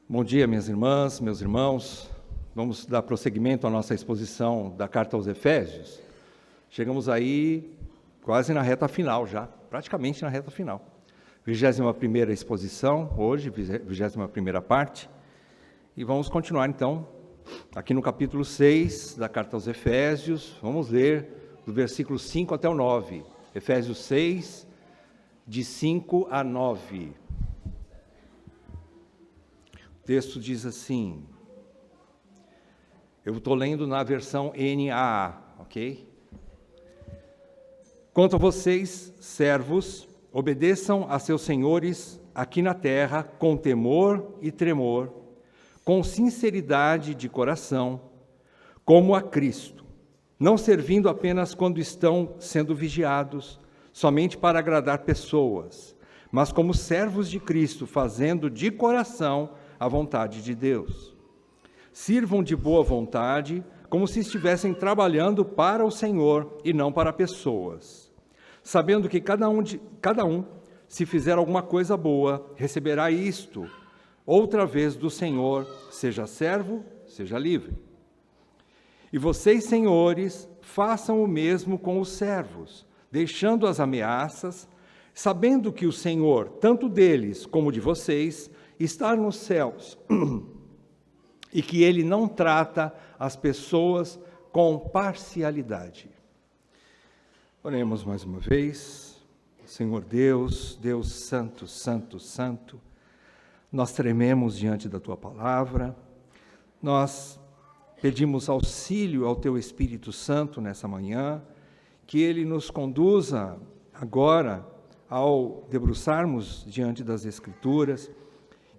Bom dia, minhas irmãs, meus irmãos. Vamos dar prosseguimento à nossa exposição da Carta aos Efésios. Chegamos aí quase na reta final já, praticamente na reta final. 21ª exposição, hoje, 21ª parte. E vamos continuar então, aqui no capítulo 6 da Carta aos Efésios. Vamos ler do versículo 5 até o 9. Efésios 6, de 5 a 9. O texto diz assim, eu estou lendo na versão NAA, ok? Quanto a vocês, servos, obedeçam a seus senhores aqui na terra com temor e tremor, com sinceridade de coração, como a Cristo, não servindo apenas quando estão sendo vigiados, somente para agradar pessoas, mas como servos de Cristo, fazendo de coração a vontade de Deus. Sirvam de boa vontade, como se estivessem trabalhando para o Senhor e não para pessoas, sabendo que cada um, se fizer alguma coisa boa, receberá isto, outra vez do Senhor, seja servo, seja livre. E vocês, senhores, façam o mesmo com os servos, deixando as ameaças, sabendo que o Senhor, tanto deles como de vocês, está nos céus, e que Ele não trata as pessoas com parcialidade. Oremos mais uma vez. Senhor Deus, Deus Santo, Santo, Santo, nós trememos diante da Tua palavra, nós pedimos auxílio ao Teu Espírito Santo nessa manhã, que Ele nos conduza agora ao debruçarmos diante das Escrituras,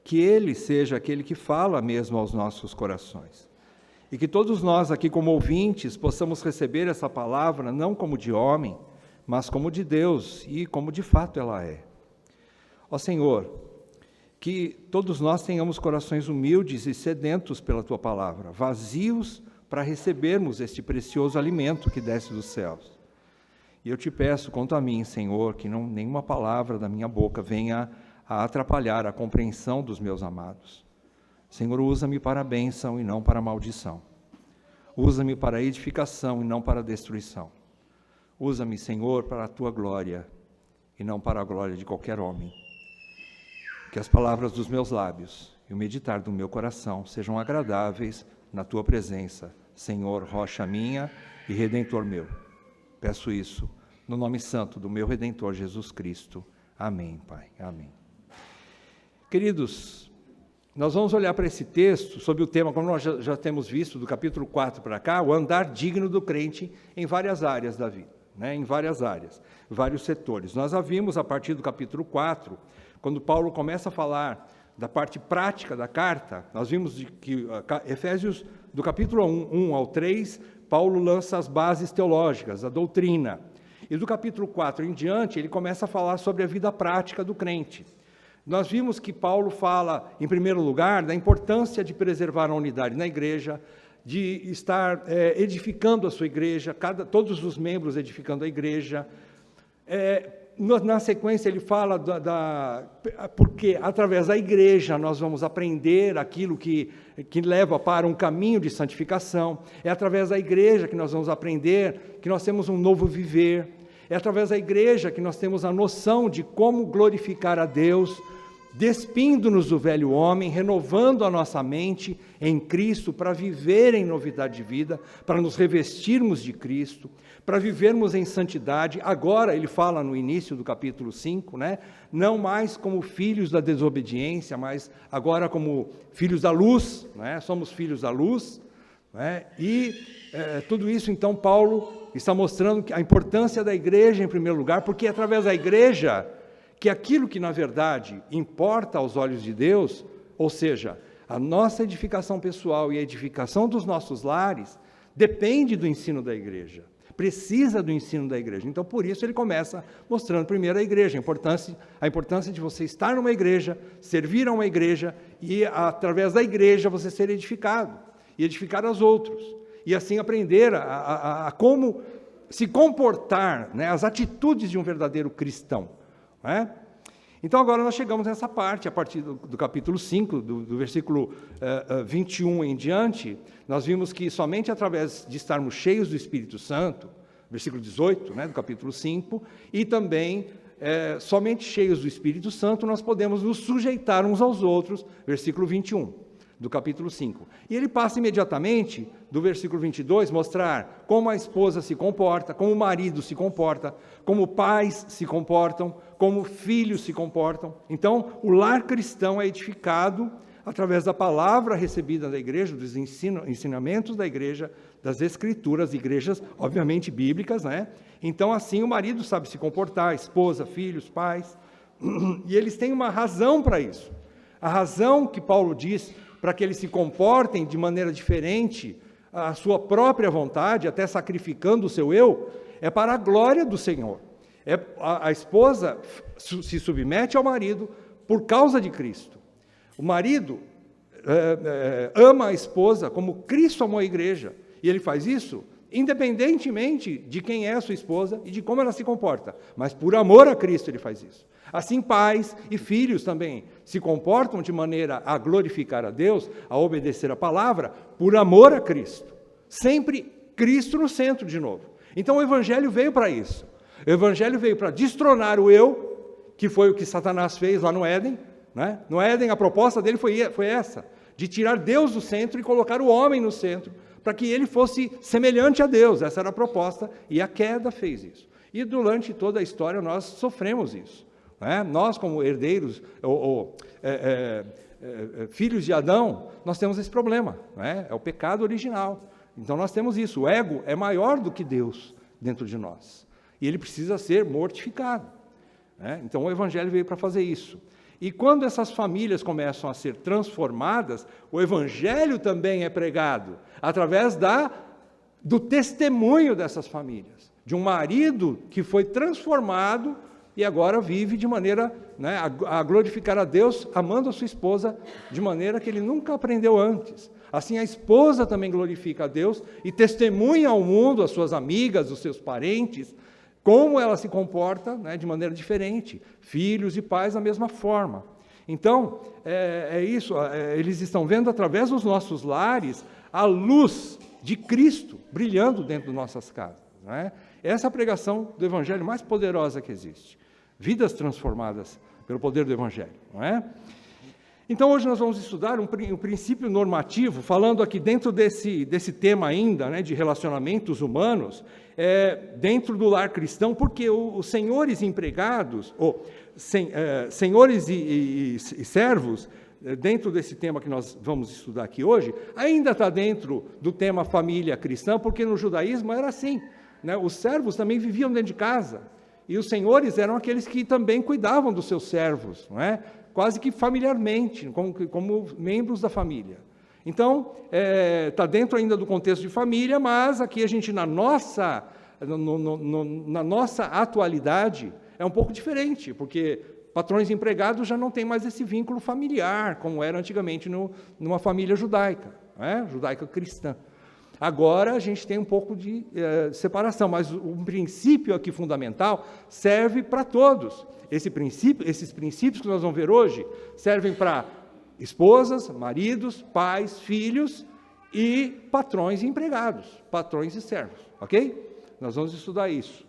que Ele seja aquele que fala mesmo aos nossos corações. E que todos nós aqui como ouvintes possamos receber essa palavra não como de homem, mas como de Deus e como de fato ela é. Ó Senhor, que todos nós tenhamos corações humildes e sedentos pela Tua palavra, vazios para recebermos este precioso alimento que desce dos céus. E eu te peço, quanto a mim, Senhor, que nenhuma palavra da minha boca venha a atrapalhar a compreensão dos meus amados. Senhor, usa-me para a bênção e não para a maldição. Usa-me para a edificação e não para a destruição. Usa-me, Senhor, para a Tua glória e não para a glória de qualquer homem. Que as palavras dos meus lábios e o meditar do meu coração sejam agradáveis na Tua presença, Senhor, rocha minha e Redentor meu. Peço isso no nome santo do meu Redentor Jesus Cristo. Amém, Pai. Amém. Queridos, nós vamos olhar para esse texto sobre o tema, como nós já temos visto, do capítulo 4 para cá, o andar digno do crente em várias áreas da vida, em várias áreas, vários setores. Nós já vimos a partir do capítulo 4, quando Paulo começa a falar da parte prática da carta, nós vimos que Efésios, do capítulo 1 ao 3, Paulo lança as bases teológicas, a doutrina. E do capítulo 4 em diante, ele começa a falar sobre a vida prática do crente. Nós vimos que Paulo fala, em primeiro lugar, da importância de preservar a unidade na igreja, de estar edificando a sua igreja, todos os membros edificando a igreja. Na sequência, ele fala porque através da igreja nós vamos aprender aquilo que leva para um caminho de santificação. É através da igreja que nós vamos aprender que nós temos um novo viver. É através da igreja que nós temos a noção de como glorificar a Deus, despindo-nos do velho homem, renovando a nossa mente em Cristo para viver em novidade de vida, para nos revestirmos de Cristo, para vivermos em santidade. Agora, ele fala no início do capítulo 5, não mais como filhos da desobediência, mas agora como filhos da luz, somos filhos da luz, tudo isso, então, Paulo está mostrando a importância da igreja em primeiro lugar, porque é através da igreja que aquilo que, na verdade, importa aos olhos de Deus, ou seja, a nossa edificação pessoal e a edificação dos nossos lares, depende do ensino da igreja, precisa do ensino da igreja. Então, por isso, ele começa mostrando primeiro a igreja, a importância de você estar numa igreja, servir a uma igreja e, através da igreja, você ser edificado e edificar aos outros. E assim aprender a como se comportar, as atitudes de um verdadeiro cristão. Então agora nós chegamos nessa parte, a partir do capítulo 5, do versículo 21 em diante, nós vimos que somente através de estarmos cheios do Espírito Santo, versículo 18, do capítulo 5, e também somente cheios do Espírito Santo, nós podemos nos sujeitar uns aos outros, versículo 21. Do capítulo 5. E ele passa imediatamente, do versículo 22, mostrar como a esposa se comporta, como o marido se comporta, como pais se comportam, como filhos se comportam. Então, o lar cristão é edificado através da palavra recebida da igreja, dos ensinamentos da igreja, das escrituras, igrejas, obviamente, bíblicas, né? Então, assim, o marido sabe se comportar, a esposa, filhos, pais, e eles têm uma razão para isso. A razão que Paulo diz para que eles se comportem de maneira diferente, a sua própria vontade, até sacrificando o seu eu, é para a glória do Senhor. A esposa se submete ao marido por causa de Cristo. O marido ama a esposa como Cristo amou a igreja, e ele faz isso independentemente de quem é a sua esposa e de como ela se comporta, mas por amor a Cristo ele faz isso. Assim, pais e filhos também se comportam de maneira a glorificar a Deus, a obedecer a palavra, por amor a Cristo. Sempre Cristo no centro de novo. Então o Evangelho veio para isso. O Evangelho veio para destronar o eu, que foi o que Satanás fez lá no Éden. Né? No Éden a proposta dele foi essa, de tirar Deus do centro e colocar o homem no centro, para que ele fosse semelhante a Deus. Essa era a proposta, e a queda fez isso. E durante toda a história nós sofremos isso. Nós, como herdeiros, filhos de Adão, nós temos esse problema, é o pecado original. Então nós temos isso, o ego é maior do que Deus dentro de nós, e ele precisa ser mortificado. Então o Evangelho veio para fazer isso. E quando essas famílias começam a ser transformadas, o Evangelho também é pregado, através do testemunho dessas famílias, de um marido que foi transformado e agora vive de maneira a glorificar a Deus, amando a sua esposa de maneira que ele nunca aprendeu antes. Assim, a esposa também glorifica a Deus e testemunha ao mundo, às suas amigas, aos seus parentes, como ela se comporta de maneira diferente. Filhos e pais da mesma forma. Então, é isso, eles estão vendo através dos nossos lares a luz de Cristo brilhando dentro de nossas casas. Essa é a pregação do Evangelho mais poderosa que existe. Vidas transformadas pelo poder do Evangelho, não é? Então, hoje nós vamos estudar um princípio normativo, falando aqui dentro desse tema ainda, de relacionamentos humanos, dentro do lar cristão, porque os senhores empregados, senhores e servos, dentro desse tema que nós vamos estudar aqui hoje, ainda está dentro do tema família cristã, porque no judaísmo era assim, os servos também viviam dentro de casa, e os senhores eram aqueles que também cuidavam dos seus servos, não é? Quase que familiarmente, como membros da família. Então, está dentro ainda do contexto de família, mas aqui a gente, na nossa atualidade, é um pouco diferente, porque patrões e empregados já não têm mais esse vínculo familiar, como era antigamente numa família judaica, judaica cristã. Agora a gente tem um pouco de separação, mas um princípio aqui fundamental serve para todos. Esses princípios que nós vamos ver hoje servem para esposas, maridos, pais, filhos e patrões e empregados, patrões e servos, ok? Nós vamos estudar isso.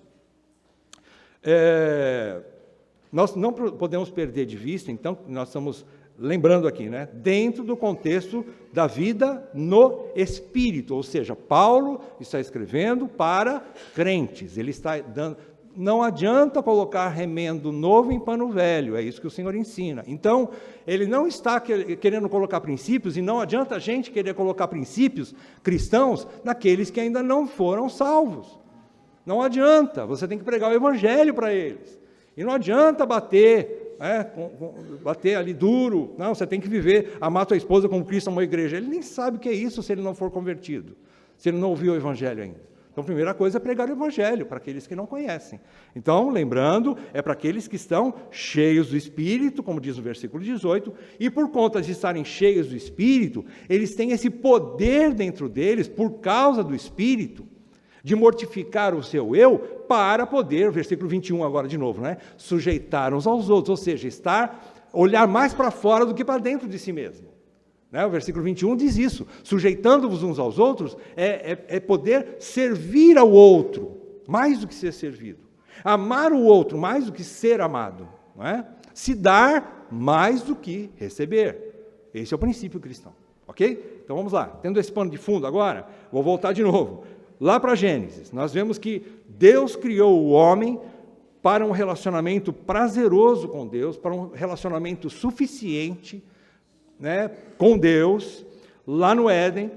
Nós não podemos perder de vista, então, nós estamos lembrando aqui, dentro do contexto da vida no Espírito, ou seja, Paulo está escrevendo para crentes, ele está dando, não adianta colocar remendo novo em pano velho, é isso que o Senhor ensina. Então, ele não está querendo colocar princípios, e não adianta a gente querer colocar princípios cristãos naqueles que ainda não foram salvos. Não adianta, você tem que pregar o Evangelho para eles, e não adianta bater ali duro, não, você tem que viver, amar tua esposa como Cristo amou a igreja. Ele nem sabe o que é isso se ele não for convertido, se ele não ouviu o Evangelho ainda. Então, a primeira coisa é pregar o Evangelho para aqueles que não conhecem. Então, lembrando, é para aqueles que estão cheios do Espírito, como diz o versículo 18, e por conta de estarem cheios do Espírito, eles têm esse poder dentro deles, por causa do Espírito, de mortificar o seu eu para poder, versículo 21 agora de novo, né? Sujeitar uns aos outros, ou seja, olhar mais para fora do que para dentro de si mesmo. Né? O versículo 21 diz isso, sujeitando-vos uns aos outros é poder servir ao outro, mais do que ser servido. Amar o outro mais do que ser amado. Não é? Se dar mais do que receber. Esse é o princípio cristão. Ok? Então vamos lá. Tendo esse pano de fundo agora, vou voltar de novo. Lá para Gênesis, nós vemos que Deus criou o homem para um relacionamento prazeroso com Deus, para um relacionamento suficiente, né, com Deus, lá no Éden,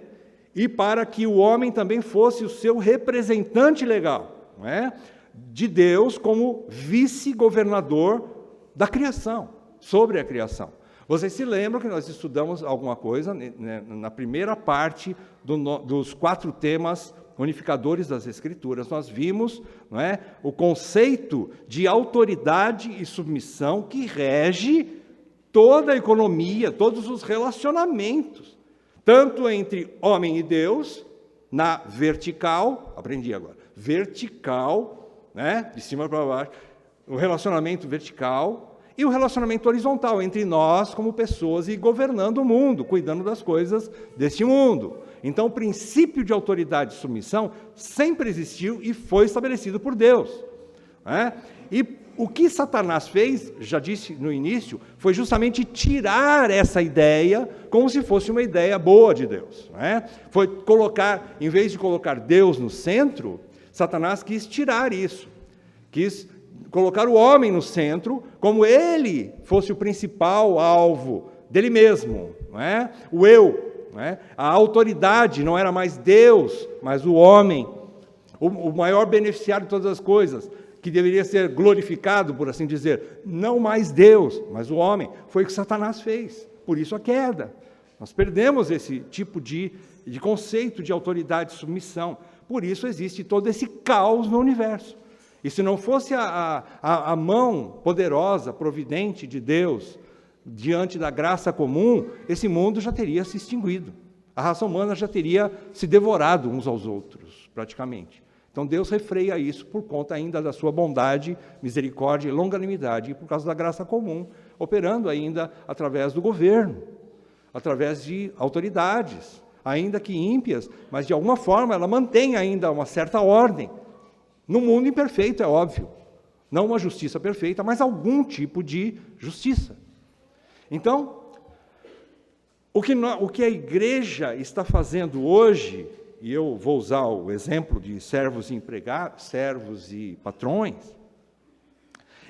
e para que o homem também fosse o seu representante legal, não é? De Deus como vice-governador da criação, sobre a criação. Vocês se lembram que nós estudamos alguma coisa, né, na primeira parte dos 4 temas unificadores das Escrituras, nós vimos, não é, o conceito de autoridade e submissão que rege toda a economia, todos os relacionamentos, tanto entre homem e Deus, na vertical, aprendi agora, vertical, né, de cima para baixo, o relacionamento vertical, e o relacionamento horizontal, entre nós como pessoas e governando o mundo, cuidando das coisas deste mundo. Então, o princípio de autoridade e submissão sempre existiu e foi estabelecido por Deus. Né? E o que Satanás fez, já disse no início, foi justamente tirar essa ideia como se fosse uma ideia boa de Deus. Né? Foi colocar, em vez de colocar Deus no centro, Satanás quis tirar isso, quis colocar o homem no centro, como ele fosse o principal alvo dele mesmo, não é? O eu, não é? A autoridade não era mais Deus, mas o homem, o maior beneficiário de todas as coisas, que deveria ser glorificado, por assim dizer, não mais Deus, mas o homem. Foi o que Satanás fez, por isso a queda. Nós perdemos esse tipo de conceito de autoridade e submissão, por isso existe todo esse caos no universo. E se não fosse a mão poderosa, providente de Deus, diante da graça comum, esse mundo já teria se extinguido. A raça humana já teria se devorado uns aos outros, praticamente. Então Deus refreia isso por conta ainda da sua bondade, misericórdia e longanimidade, e por causa da graça comum, operando ainda através do governo, através de autoridades, ainda que ímpias, mas de alguma forma ela mantém ainda uma certa ordem. No mundo imperfeito, é óbvio. Não uma justiça perfeita, mas algum tipo de justiça. Então, o que a igreja está fazendo hoje, e eu vou usar o exemplo de servos e empregados, servos e patrões,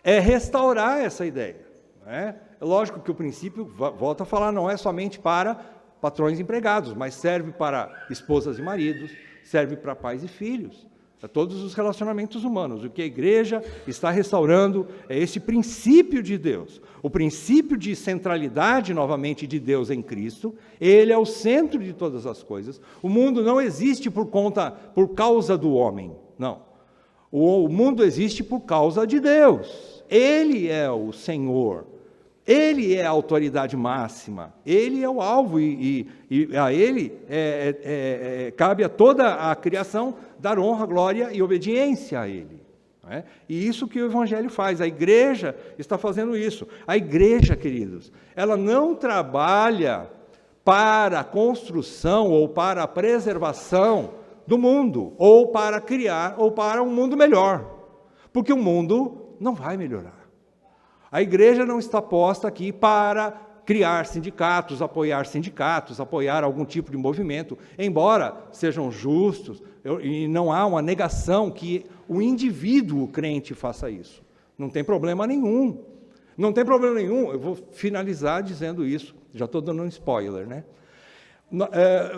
é restaurar essa ideia. É lógico que o princípio, volta a falar, não é somente para patrões e empregados, mas serve para esposas e maridos, serve para pais e filhos, para todos os relacionamentos humanos. O que a igreja está restaurando é esse princípio de Deus, o princípio de centralidade, novamente, de Deus em Cristo. Ele é o centro de todas as coisas. O mundo não existe por causa do homem, não. O mundo existe por causa de Deus. Ele é o Senhor. Ele é a autoridade máxima, Ele é o alvo e a Ele cabe a toda a criação dar honra, glória e obediência a Ele. Não é? E isso que o Evangelho faz, a igreja está fazendo isso. A igreja, queridos, ela não trabalha para a construção ou para a preservação do mundo, ou para criar, ou para um mundo melhor, porque o mundo não vai melhorar. A igreja não está posta aqui para criar sindicatos, apoiar algum tipo de movimento, embora sejam justos, e não há uma negação que o indivíduo crente faça isso. Não tem problema nenhum. Não tem problema nenhum, eu vou finalizar dizendo isso, já estou dando um spoiler, né?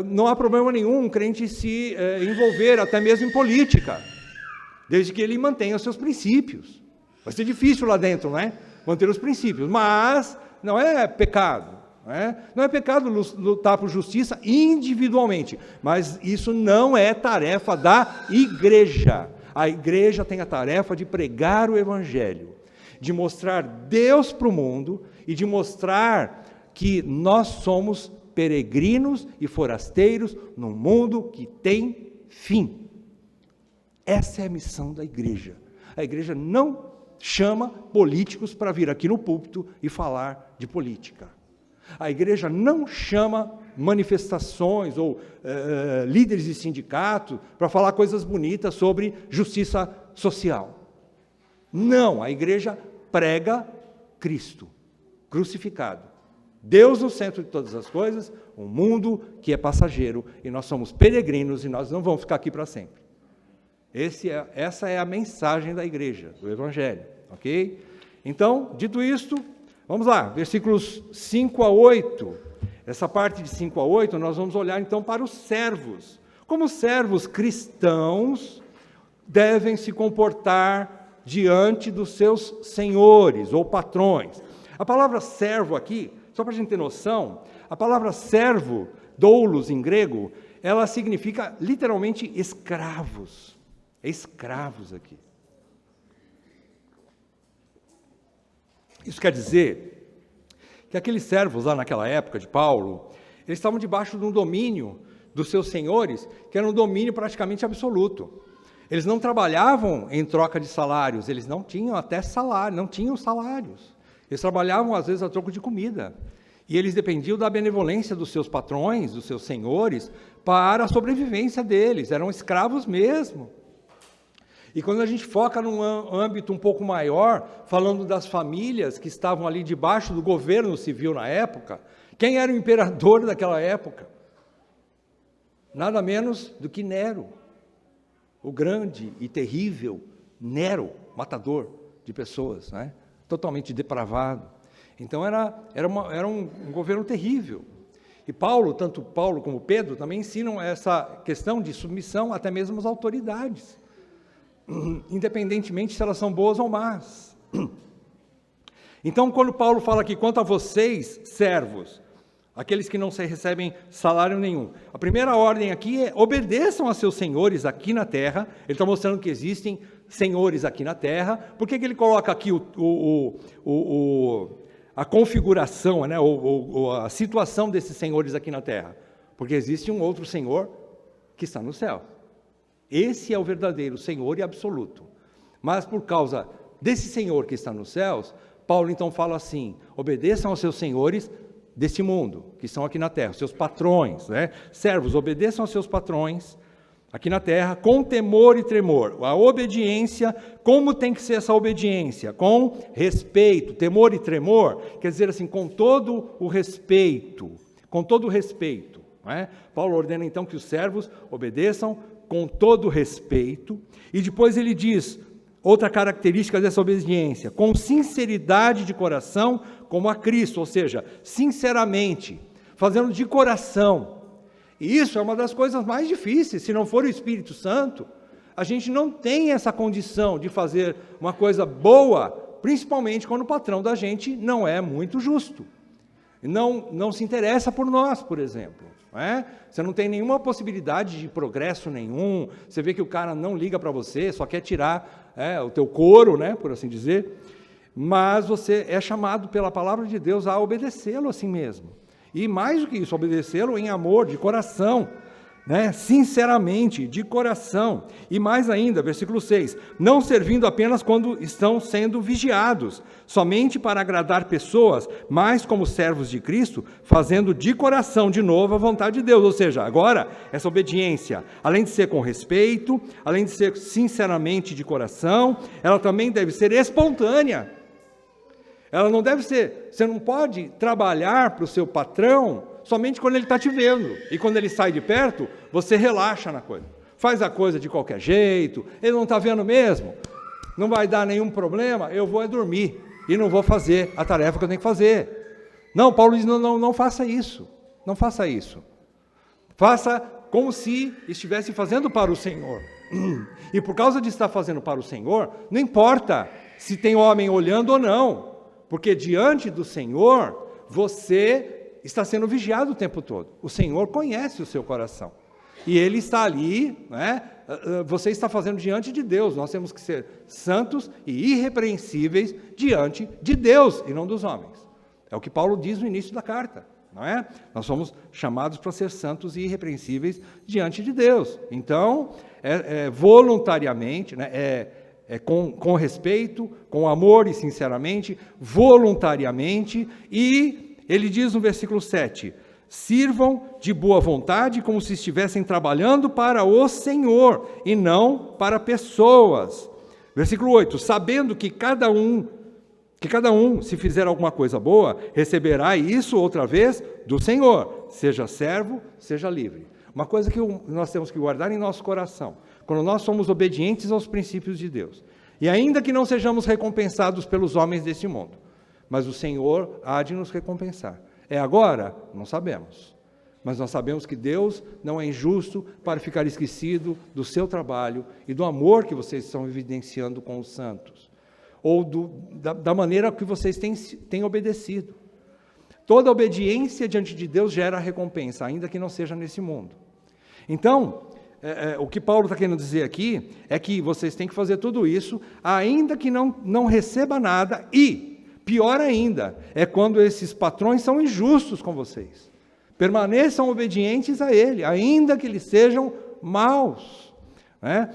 Não há problema nenhum um crente se envolver até mesmo em política, desde que ele mantenha os seus princípios. Vai ser difícil lá dentro, né? Manter os princípios, mas não é pecado. Não é pecado lutar por justiça individualmente, mas isso não é tarefa da igreja. A igreja tem a tarefa de pregar o Evangelho, de mostrar Deus para o mundo e de mostrar que nós somos peregrinos e forasteiros num mundo que tem fim. Essa é a missão da igreja. A igreja não chama políticos para vir aqui no púlpito e falar de política. A igreja não chama manifestações ou líderes de sindicato para falar coisas bonitas sobre justiça social. Não, a igreja prega Cristo crucificado. Deus no centro de todas as coisas, um mundo que é passageiro, e nós somos peregrinos e nós não vamos ficar aqui para sempre. Essa é a mensagem da igreja, do Evangelho, ok? Então, dito isto, vamos lá, versículos 5 a 8. Essa parte de 5 a 8, nós vamos olhar então para os servos. Como servos cristãos devem se comportar diante dos seus senhores ou patrões. A palavra servo aqui, só para a gente ter noção, a palavra servo, doulos em grego, ela significa literalmente escravos. É escravos aqui. Isso quer dizer que aqueles servos lá naquela época de Paulo, eles estavam debaixo de um domínio dos seus senhores, que era um domínio praticamente absoluto. Eles não trabalhavam em troca de salários, eles não tinham até salário, não tinham salários. Eles trabalhavam às vezes a troco de comida. E eles dependiam da benevolência dos seus patrões, dos seus senhores, para a sobrevivência deles, eram escravos mesmo. E quando a gente foca num âmbito um pouco maior, falando das famílias que estavam ali debaixo do governo civil na época, quem era o imperador daquela época? Nada menos do que Nero, o grande e terrível Nero, matador de pessoas, né? Totalmente depravado. Então era um governo terrível. E Paulo, tanto Paulo como Pedro, também ensinam essa questão de submissão até mesmo às autoridades, independentemente se elas são boas ou más. Então, quando Paulo fala aqui, quanto a vocês, servos, aqueles que não recebem salário nenhum, a primeira ordem aqui é obedeçam a seus senhores aqui na terra. Ele está mostrando que existem senhores aqui na terra. Por que ele coloca aqui a configuração, né, a situação desses senhores aqui na terra? Porque existe um outro Senhor que está no céu. Esse é o verdadeiro Senhor e absoluto. Mas por causa desse Senhor que está nos céus, Paulo então fala assim, obedeçam aos seus senhores deste mundo, que estão aqui na terra, seus patrões, né? Servos, obedeçam aos seus patrões aqui na terra, com temor e tremor. A obediência, como tem que ser essa obediência? Com respeito, temor e tremor, quer dizer assim, com todo o respeito, né? Paulo ordena então que os servos obedeçam com todo respeito, e depois ele diz, outra característica dessa obediência, com sinceridade de coração, como a Cristo, ou seja, sinceramente, fazendo de coração. E isso é uma das coisas mais difíceis, se não for o Espírito Santo, a gente não tem essa condição de fazer uma coisa boa, principalmente quando o patrão da gente não é muito justo, não se interessa por nós, por exemplo. Não é? Você não tem nenhuma possibilidade de progresso nenhum, você vê que o cara não liga para você, só quer tirar o teu couro, né, por assim dizer, mas você é chamado pela palavra de Deus a obedecê-lo assim mesmo. E mais do que isso, obedecê-lo em amor, de coração, né, sinceramente, de coração. E mais ainda, versículo 6, não servindo apenas quando estão sendo vigiados, somente para agradar pessoas, mas como servos de Cristo, fazendo de coração de novo a vontade de Deus. Ou seja, agora, essa obediência, além de ser com respeito, além de ser sinceramente de coração, ela também deve ser espontânea. Ela não deve ser, você não pode trabalhar para o seu patrão somente quando ele está te vendo, e quando ele sai de perto, você relaxa na coisa, faz a coisa de qualquer jeito, ele não está vendo mesmo, não vai dar nenhum problema, eu vou dormir, e não vou fazer a tarefa que eu tenho que fazer. Não, Paulo diz, não faça isso, não faça isso, faça como se estivesse fazendo para o Senhor, e por causa de estar fazendo para o Senhor, não importa se tem homem olhando ou não, porque diante do Senhor, você está sendo vigiado o tempo todo. O Senhor conhece o seu coração. E Ele está ali, né? Você está fazendo diante de Deus. Nós temos que ser santos e irrepreensíveis diante de Deus e não dos homens. É o que Paulo diz no início da carta, não é? Nós somos chamados para ser santos e irrepreensíveis diante de Deus. Então, voluntariamente, né? Com respeito, com amor e sinceramente, voluntariamente, e ele diz no versículo 7, sirvam de boa vontade como se estivessem trabalhando para o Senhor e não para pessoas. Versículo 8, sabendo que cada um, se fizer alguma coisa boa, receberá isso outra vez do Senhor, seja servo, seja livre. Uma coisa que nós temos que guardar em nosso coração, quando nós somos obedientes aos princípios de Deus, e ainda que não sejamos recompensados pelos homens deste mundo, mas o Senhor há de nos recompensar. É agora? Não sabemos. Mas nós sabemos que Deus não é injusto para ficar esquecido do seu trabalho e do amor que vocês estão evidenciando com os santos, ou da maneira que vocês têm obedecido. Toda obediência diante de Deus gera recompensa, ainda que não seja nesse mundo. Então, o que Paulo está querendo dizer aqui é que vocês têm que fazer tudo isso, ainda que não receba nada, e, pior ainda, é quando esses patrões são injustos com vocês. Permaneçam obedientes a ele, ainda que eles sejam maus. Né?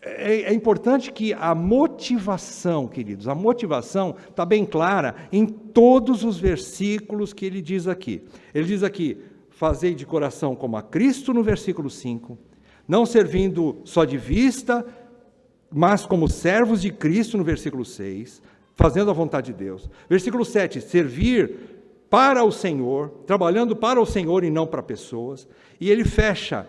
É importante que a motivação, queridos, a motivação está bem clara em todos os versículos que ele diz aqui. Ele diz aqui, fazei de coração como a Cristo, no versículo 5, não servindo só de vista, mas como servos de Cristo, no versículo 6, fazendo a vontade de Deus. Versículo 7, servir para o Senhor, trabalhando para o Senhor e não para pessoas. E ele fecha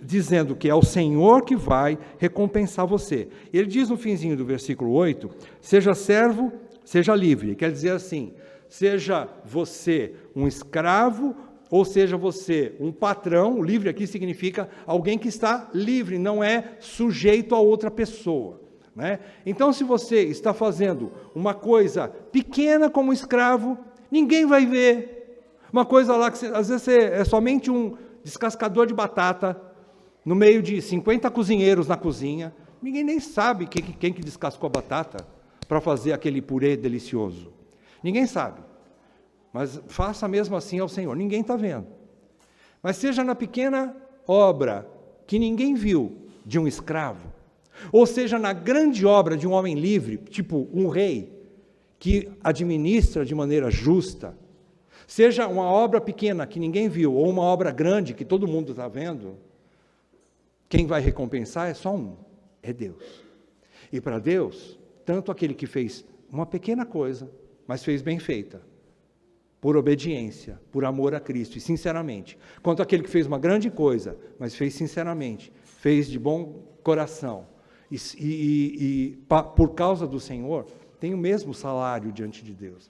dizendo que é o Senhor que vai recompensar você. Ele diz no finzinho do versículo 8, seja servo, seja livre. Quer dizer assim, seja você um escravo, ou seja você um patrão. Livre aqui significa alguém que está livre, não é sujeito a outra pessoa. Né? Então, se você está fazendo uma coisa pequena como escravo, ninguém vai ver. Uma coisa lá que às vezes é somente um descascador de batata, no meio de 50 cozinheiros na cozinha, ninguém nem sabe quem que descascou a batata para fazer aquele purê delicioso. Ninguém sabe. Mas faça mesmo assim ao Senhor, ninguém está vendo. Mas seja na pequena obra que ninguém viu de um escravo, ou seja na grande obra de um homem livre, tipo um rei, que administra de maneira justa, seja uma obra pequena que ninguém viu, ou uma obra grande que todo mundo está vendo, quem vai recompensar é só um, é Deus. E para Deus, tanto aquele que fez uma pequena coisa, mas fez bem feita, por obediência, por amor a Cristo, e sinceramente, quanto aquele que fez uma grande coisa, mas fez sinceramente, fez de bom coração, por causa do Senhor, tem o mesmo salário diante de Deus.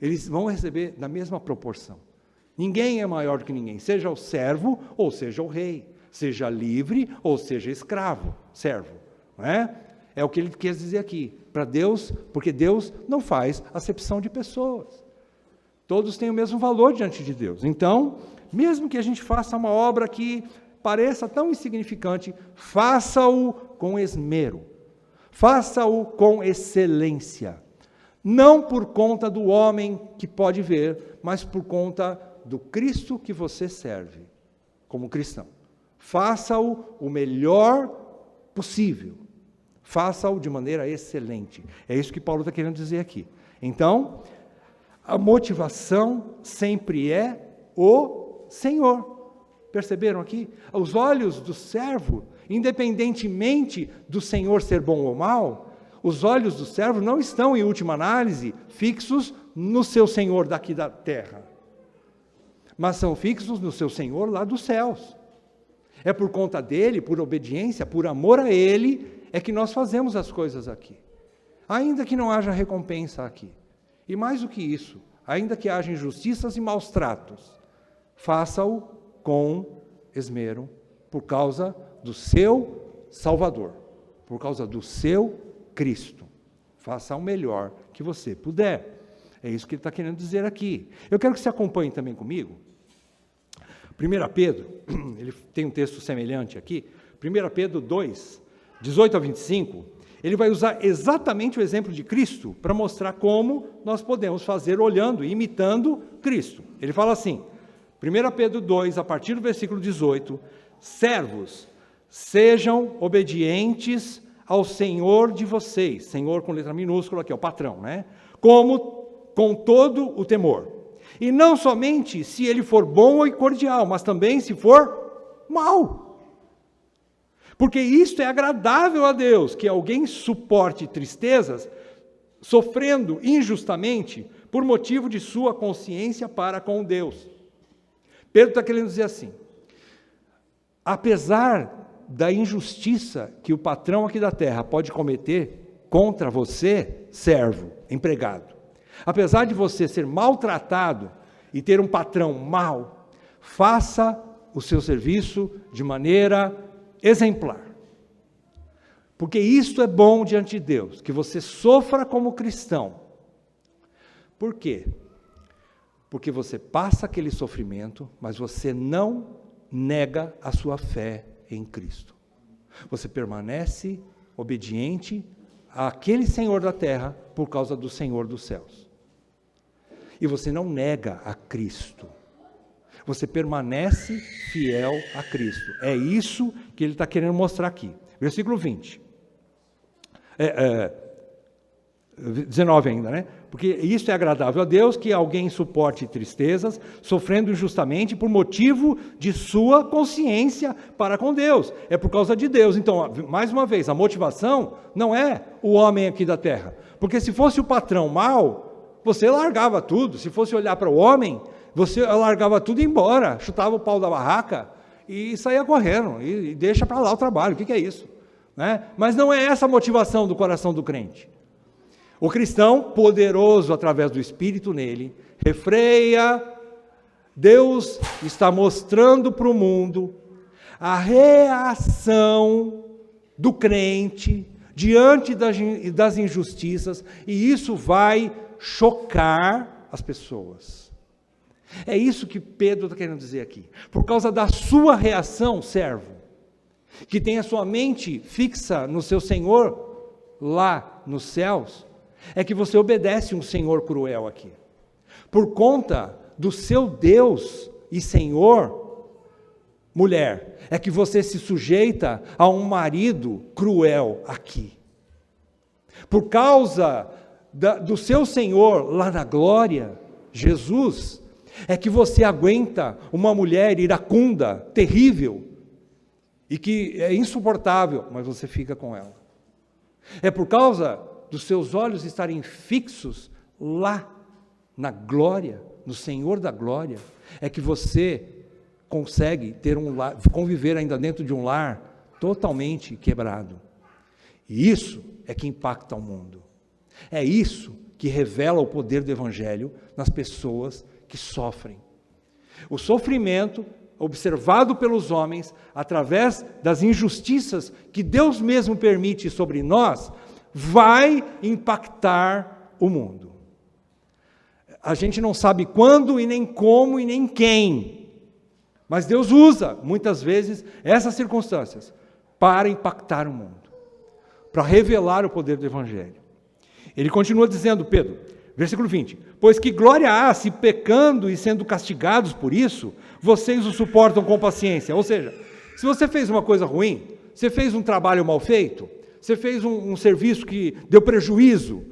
Eles vão receber na mesma proporção. Ninguém é maior do que ninguém, seja o servo ou seja o rei, seja livre ou seja escravo, servo. Não é? É o que ele quer dizer aqui, para Deus, porque Deus não faz acepção de pessoas. Todos têm o mesmo valor diante de Deus. Então, mesmo que a gente faça uma obra que pareça tão insignificante, faça-o com esmero, faça-o com excelência. Não por conta do homem que pode ver, mas por conta do Cristo que você serve, como cristão. Faça-o o melhor possível. Faça-o de maneira excelente. É isso que Paulo está querendo dizer aqui. Então, a motivação sempre é o Senhor. Perceberam aqui? Os olhos do servo, independentemente do Senhor ser bom ou mal, os olhos do servo não estão, em última análise, fixos no seu Senhor daqui da terra, mas são fixos no seu Senhor lá dos céus. É por conta dele, por obediência, por amor a ele, é que nós fazemos as coisas aqui. Ainda que não haja recompensa aqui. E mais do que isso, ainda que haja injustiças e maus tratos, faça-o com esmero, por causa do seu Salvador, por causa do seu Cristo. Faça o melhor que você puder. É isso que ele está querendo dizer aqui. Eu quero que você acompanhe também comigo. 1 Pedro, ele tem um texto semelhante aqui. 1 Pedro 2, 18 a 25, ele vai usar exatamente o exemplo de Cristo para mostrar como nós podemos fazer olhando e imitando Cristo. Ele fala assim, 1 Pedro 2, a partir do versículo 18, servos, sejam obedientes ao Senhor de vocês, Senhor com letra minúscula, que é o patrão, né? Como com todo o temor. E não somente se ele for bom e cordial, mas também se for mau. Porque isto é agradável a Deus, que alguém suporte tristezas, sofrendo injustamente, por motivo de sua consciência para com Deus. Pedro está querendo dizer assim, apesar da injustiça que o patrão aqui da terra pode cometer contra você, servo, empregado, apesar de você ser maltratado e ter um patrão mau, faça o seu serviço de maneira exemplar. Porque isto é bom diante de Deus, que você sofra como cristão. Por quê? Porque você passa aquele sofrimento, mas você não nega a sua fé em Cristo. Você permanece obediente àquele Senhor da terra por causa do Senhor dos céus. E você não nega a Cristo. Você permanece fiel a Cristo. É isso que ele está querendo mostrar aqui. Versículo 20. 19 ainda, né? Porque isso é agradável a Deus, que alguém suporte tristezas, sofrendo injustamente por motivo de sua consciência para com Deus. É por causa de Deus. Então, mais uma vez, a motivação não é o homem aqui da terra. Porque se fosse o patrão mau, você largava tudo. Se fosse olhar para o homem, você largava tudo e ia embora, chutava o pau da barraca e saía correndo, e deixa para lá o trabalho. O que é isso? Né? Mas não é essa a motivação do coração do crente. O cristão, poderoso através do Espírito nele, refreia. Deus está mostrando para o mundo a reação do crente diante das injustiças, e isso vai chocar as pessoas. É isso que Pedro está querendo dizer aqui. Por causa da sua reação, servo, que tem a sua mente fixa no seu Senhor lá nos céus, é que você obedece um Senhor cruel aqui. Por conta do seu Deus e Senhor, mulher, é que você se sujeita a um marido cruel aqui. Por causa do seu Senhor lá na glória, Jesus, é que você aguenta uma mulher iracunda, terrível, e que é insuportável, mas você fica com ela. É por causa dos seus olhos estarem fixos lá na glória, no Senhor da glória, é que você consegue ter um lar, conviver ainda dentro de um lar totalmente quebrado. E isso é que impacta o mundo. É isso que revela o poder do Evangelho nas pessoas que sofrem. O sofrimento observado pelos homens, através das injustiças que Deus mesmo permite sobre nós, vai impactar o mundo. A gente não sabe quando e nem como e nem quem, mas Deus usa muitas vezes essas circunstâncias para impactar o mundo, para revelar o poder do Evangelho. Ele continua dizendo, Pedro, versículo 20, pois que glória há se pecando e sendo castigados por isso, vocês o suportam com paciência. Ou seja, se você fez uma coisa ruim, você fez um trabalho mal feito, você fez um serviço que deu prejuízo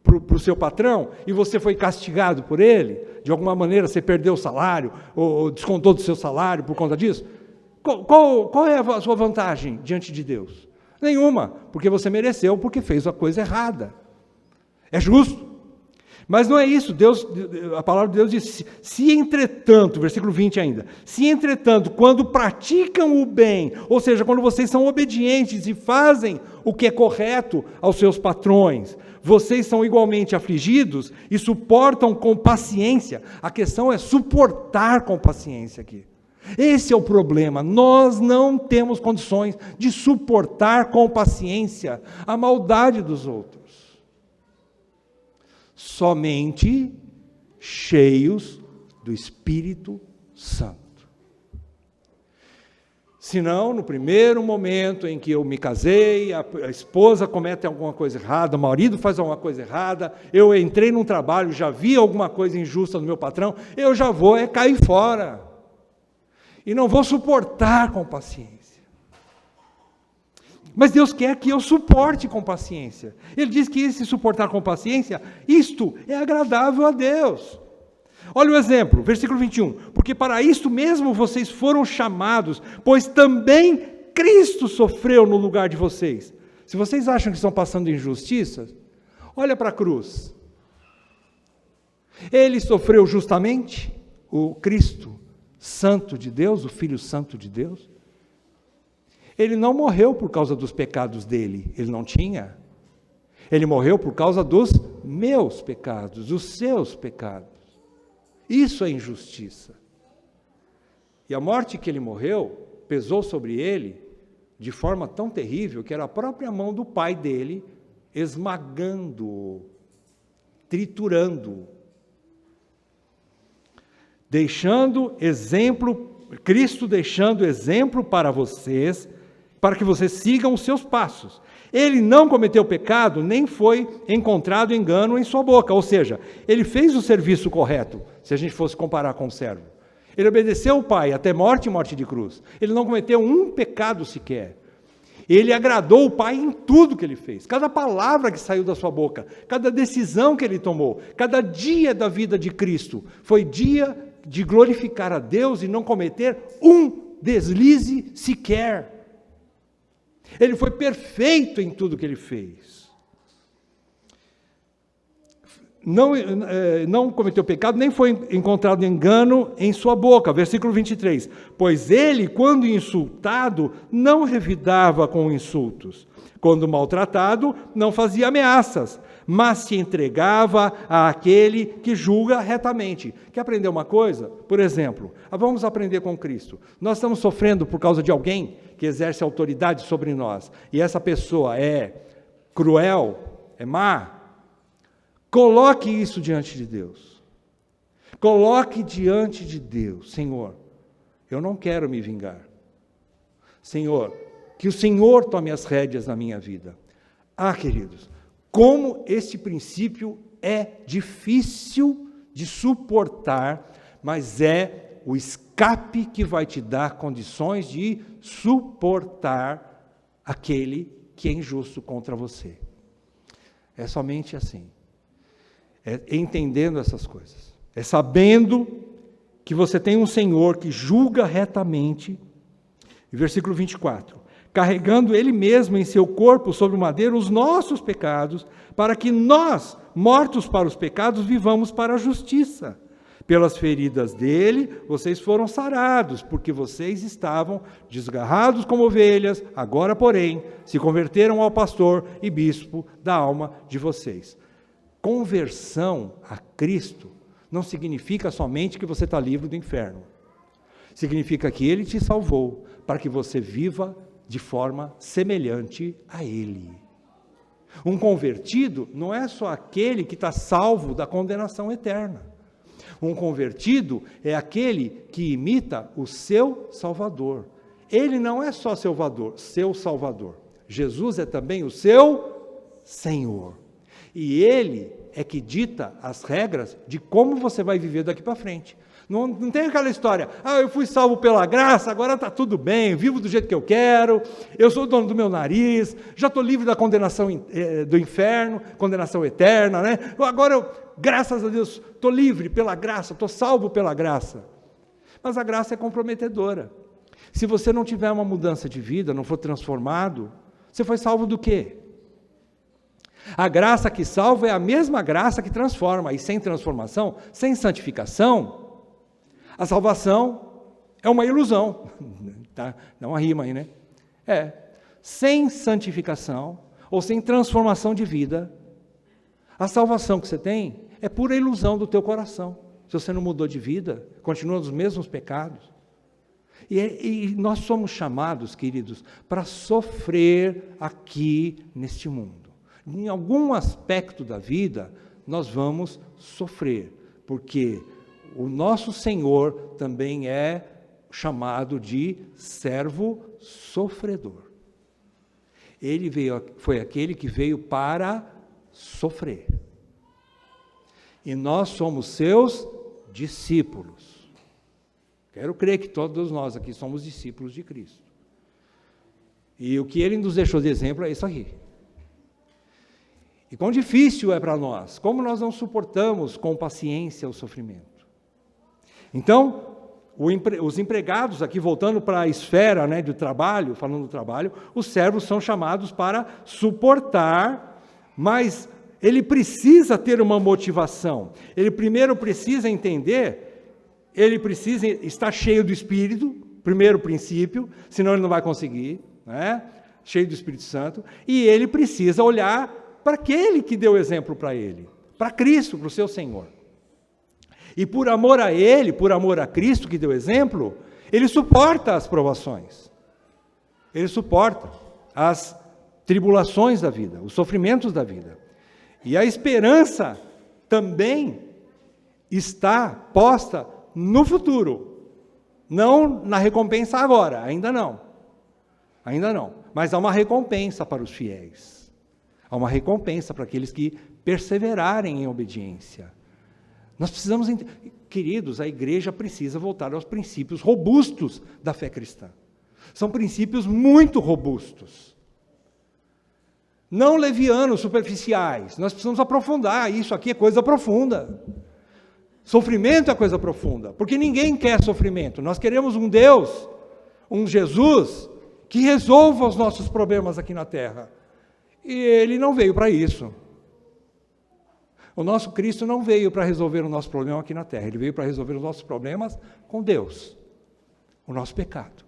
para o seu patrão, e você foi castigado por ele, de alguma maneira você perdeu o salário, ou descontou do seu salário por conta disso, qual é a sua vantagem diante de Deus? Nenhuma, porque você mereceu, porque fez a coisa errada. É justo. Mas não é isso, a palavra de Deus diz, se entretanto, versículo 20 ainda, se entretanto, quando praticam o bem, ou seja, quando vocês são obedientes e fazem o que é correto aos seus patrões, vocês são igualmente afligidos e suportam com paciência. A questão é suportar com paciência aqui. Esse é o problema, nós não temos condições de suportar com paciência a maldade dos outros. Somente cheios do Espírito Santo. Senão, no primeiro momento em que eu me casei, a esposa comete alguma coisa errada, o marido faz alguma coisa errada, eu entrei num trabalho, já vi alguma coisa injusta no meu patrão, eu já vou cair fora. E não vou suportar com paciência. Mas Deus quer que eu suporte com paciência. Ele diz que esse suportar com paciência, isto é agradável a Deus. Olha o exemplo, versículo 21. Porque para isto mesmo vocês foram chamados, pois também Cristo sofreu no lugar de vocês. Se vocês acham que estão passando injustiças, olha para a cruz. Ele sofreu justamente, o Cristo Santo de Deus, o Filho Santo de Deus. Ele não morreu por causa dos pecados dele, ele não tinha. Ele morreu por causa dos meus pecados, dos seus pecados. Isso é injustiça. E a morte que ele morreu pesou sobre ele de forma tão terrível que era a própria mão do pai dele esmagando-o, triturando-o. Deixando exemplo, Cristo deixando exemplo para vocês, para que vocês sigam os seus passos. Ele não cometeu pecado, nem foi encontrado engano em sua boca, ou seja, ele fez o serviço correto, se a gente fosse comparar com o servo. Ele obedeceu o Pai até morte e morte de cruz. Ele não cometeu um pecado sequer. Ele agradou o Pai em tudo que ele fez. Cada palavra que saiu da sua boca, cada decisão que ele tomou, cada dia da vida de Cristo, foi dia de glorificar a Deus e não cometer um deslize sequer. Ele foi perfeito em tudo que ele fez. Não cometeu pecado, nem foi encontrado engano em sua boca. Versículo 23. Pois ele, quando insultado, não revidava com insultos. Quando maltratado, não fazia ameaças, mas se entregava àquele que julga retamente. Quer aprender uma coisa? Por exemplo, vamos aprender com Cristo. Nós estamos sofrendo por causa de alguém que exerce autoridade sobre nós, e essa pessoa é cruel, é má. Coloque isso diante de Deus. Coloque diante de Deus. Senhor, eu não quero me vingar. Senhor, que o Senhor tome as rédeas na minha vida. Queridos, como este princípio é difícil de suportar, mas é o escape que vai te dar condições de suportar aquele que é injusto contra você. É somente assim. É entendendo essas coisas. É sabendo que você tem um Senhor que julga retamente. Versículo 24. Carregando Ele mesmo em seu corpo sobre o madeiro os nossos pecados, para que nós, mortos para os pecados, vivamos para a justiça. Pelas feridas dele, vocês foram sarados, porque vocês estavam desgarrados como ovelhas, agora, porém, se converteram ao pastor e bispo da alma de vocês. Conversão a Cristo não significa somente que você está livre do inferno. Significa que Ele te salvou, para que você viva de forma semelhante a Ele. Um convertido não é só aquele que está salvo da condenação eterna. Um convertido é aquele que imita o seu Salvador. Ele não é só seu Salvador. Jesus é também o seu Senhor. E Ele é que dita as regras de como você vai viver daqui para frente. Não tem aquela história, eu fui salvo pela graça, agora está tudo bem, vivo do jeito que eu quero, eu sou dono do meu nariz, já estou livre da condenação do inferno, condenação eterna, né? Agora, graças a Deus, estou livre pela graça, estou salvo pela graça. Mas a graça é comprometedora. Se você não tiver uma mudança de vida, não for transformado, você foi salvo do quê? A graça que salva é a mesma graça que transforma, e sem transformação, sem santificação, a salvação é uma ilusão. Tá? Dá uma rima aí, né? Sem santificação, ou sem transformação de vida, a salvação que você tem é pura ilusão do teu coração. Se você não mudou de vida, continua nos mesmos pecados. E nós somos chamados, queridos, para sofrer aqui neste mundo. Em algum aspecto da vida, nós vamos sofrer, porque o nosso Senhor também é chamado de servo sofredor. Ele foi aquele que veio para sofrer. E nós somos seus discípulos. Quero crer que todos nós aqui somos discípulos de Cristo. E o que ele nos deixou de exemplo é isso aqui. E quão difícil é para nós, como nós não suportamos com paciência o sofrimento. Então, os empregados, aqui voltando para a esfera, né, do trabalho, falando do trabalho, os servos são chamados para suportar, mas ele precisa ter uma motivação. Ele primeiro precisa entender, ele precisa estar cheio do Espírito, primeiro princípio, senão ele não vai conseguir, né? Cheio do Espírito Santo, e ele precisa olhar para aquele que deu exemplo para ele, para Cristo, para o seu Senhor. E por amor a ele, por amor a Cristo que deu exemplo, ele suporta as provações, ele suporta as tribulações da vida, os sofrimentos da vida. E a esperança também está posta no futuro, não na recompensa agora, ainda não, mas há uma recompensa para os fiéis, há uma recompensa para aqueles que perseverarem em obediência. Nós precisamos, queridos, a igreja precisa voltar aos princípios robustos da fé cristã. São princípios muito robustos. Não levianos, superficiais. Nós precisamos aprofundar. Isso aqui é coisa profunda. Sofrimento é coisa profunda. Porque ninguém quer sofrimento. Nós queremos um Deus, um Jesus, que resolva os nossos problemas aqui na terra. E Ele não veio para isso. O nosso Cristo não veio para resolver o nosso problema aqui na terra. Ele veio para resolver os nossos problemas com Deus. O nosso pecado.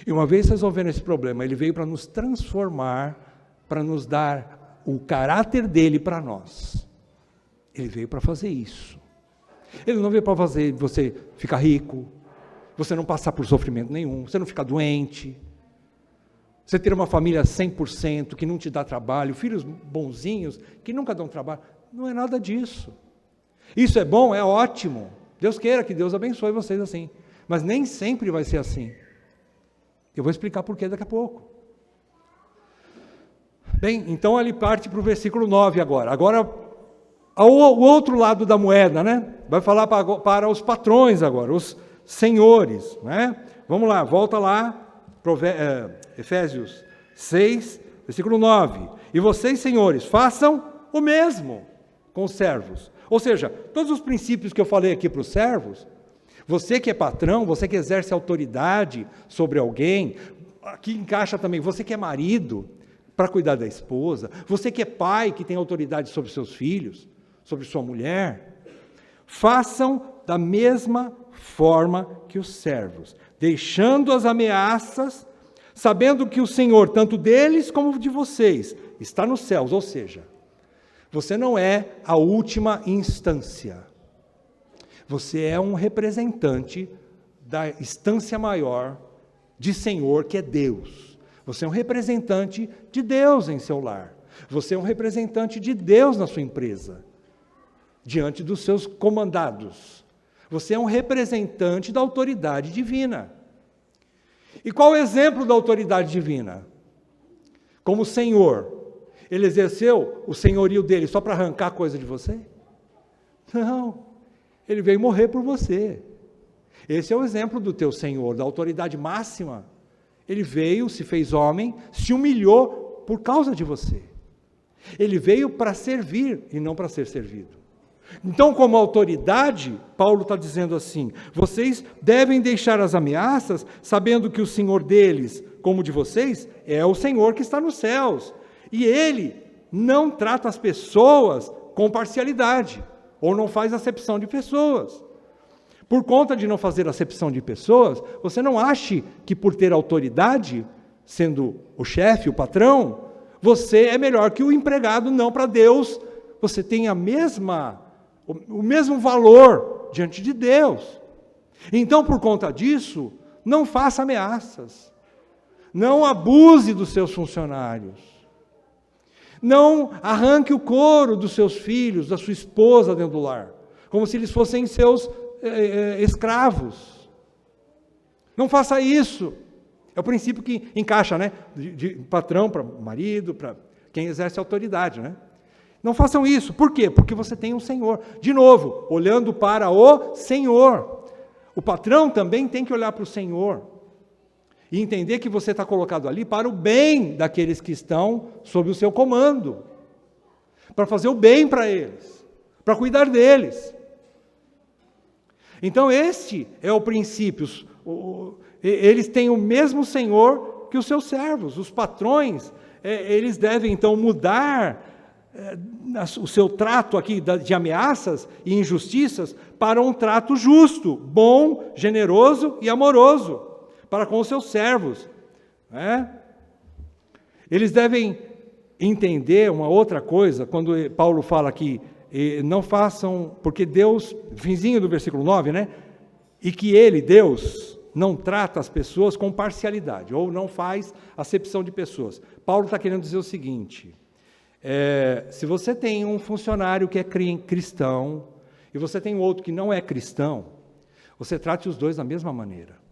E uma vez resolvendo esse problema, Ele veio para nos transformar, para nos dar o caráter dele para nós. Ele veio para fazer isso. Ele não veio para fazer você ficar rico, você não passar por sofrimento nenhum, você não ficar doente, você ter uma família 100% que não te dá trabalho, filhos bonzinhos que nunca dão trabalho. Não é nada disso. Isso é bom, é ótimo. Deus queira que Deus abençoe vocês assim. Mas nem sempre vai ser assim. Eu vou explicar por quê daqui a pouco. Bem, então ele parte para o versículo 9 agora. Agora, o outro lado da moeda, né? Vai falar para os patrões agora, os senhores, né? Vamos lá, volta lá, Efésios 6, versículo 9. E vocês, senhores, façam o mesmo com os servos. Ou seja, todos os princípios que eu falei aqui para os servos, você que é patrão, você que exerce autoridade sobre alguém, aqui encaixa também, você que é marido, para cuidar da esposa, você que é pai, que tem autoridade sobre seus filhos, sobre sua mulher, façam da mesma forma que os servos, deixando as ameaças, sabendo que o Senhor, tanto deles como de vocês, está nos céus, ou seja, você não é a última instância. Você é um representante da instância maior de Senhor, que é Deus. Você é um representante de Deus em seu lar. Você é um representante de Deus na sua empresa, diante dos seus comandados. Você é um representante da autoridade divina. E qual é o exemplo da autoridade divina? Como Senhor. Ele exerceu o senhorio dele só para arrancar coisa de você? Não. Ele veio morrer por você. Esse é o exemplo do teu Senhor, da autoridade máxima. Ele veio, se fez homem, se humilhou por causa de você. Ele veio para servir e não para ser servido. Então, como autoridade, Paulo está dizendo assim, vocês devem deixar as ameaças, sabendo que o Senhor deles, como de vocês, é o Senhor que está nos céus. E Ele não trata as pessoas com parcialidade, ou não faz acepção de pessoas. Por conta de não fazer acepção de pessoas, você não ache que por ter autoridade, sendo o chefe, o patrão, você é melhor que o empregado. Não, para Deus, você tem o mesmo valor diante de Deus. Então, por conta disso, não faça ameaças, não abuse dos seus funcionários, não arranque o couro dos seus filhos, da sua esposa dentro do lar, como se eles fossem seus escravos. Não faça isso. É o princípio que encaixa, né? De patrão para marido, para quem exerce autoridade, né? Não façam isso. Por quê? Porque você tem um Senhor. De novo, olhando para o Senhor. O patrão também tem que olhar para o Senhor. e entender que você está colocado ali para o bem daqueles que estão sob o seu comando, para fazer o bem para eles, para cuidar deles. Então este é o princípio. Eles têm o mesmo Senhor que os seus servos. Os patrões, eles devem então mudar o seu trato aqui de ameaças e injustiças para um trato justo, bom, generoso e amoroso para com os seus servos. Eles devem entender uma outra coisa, quando Paulo fala aqui, não façam, porque Deus, finzinho do versículo 9, e que ele, Deus, não trata as pessoas com parcialidade, ou não faz acepção de pessoas. Paulo está querendo dizer o seguinte: se você tem um funcionário que é cristão, e você tem outro que não é cristão, você trate os dois da mesma maneira,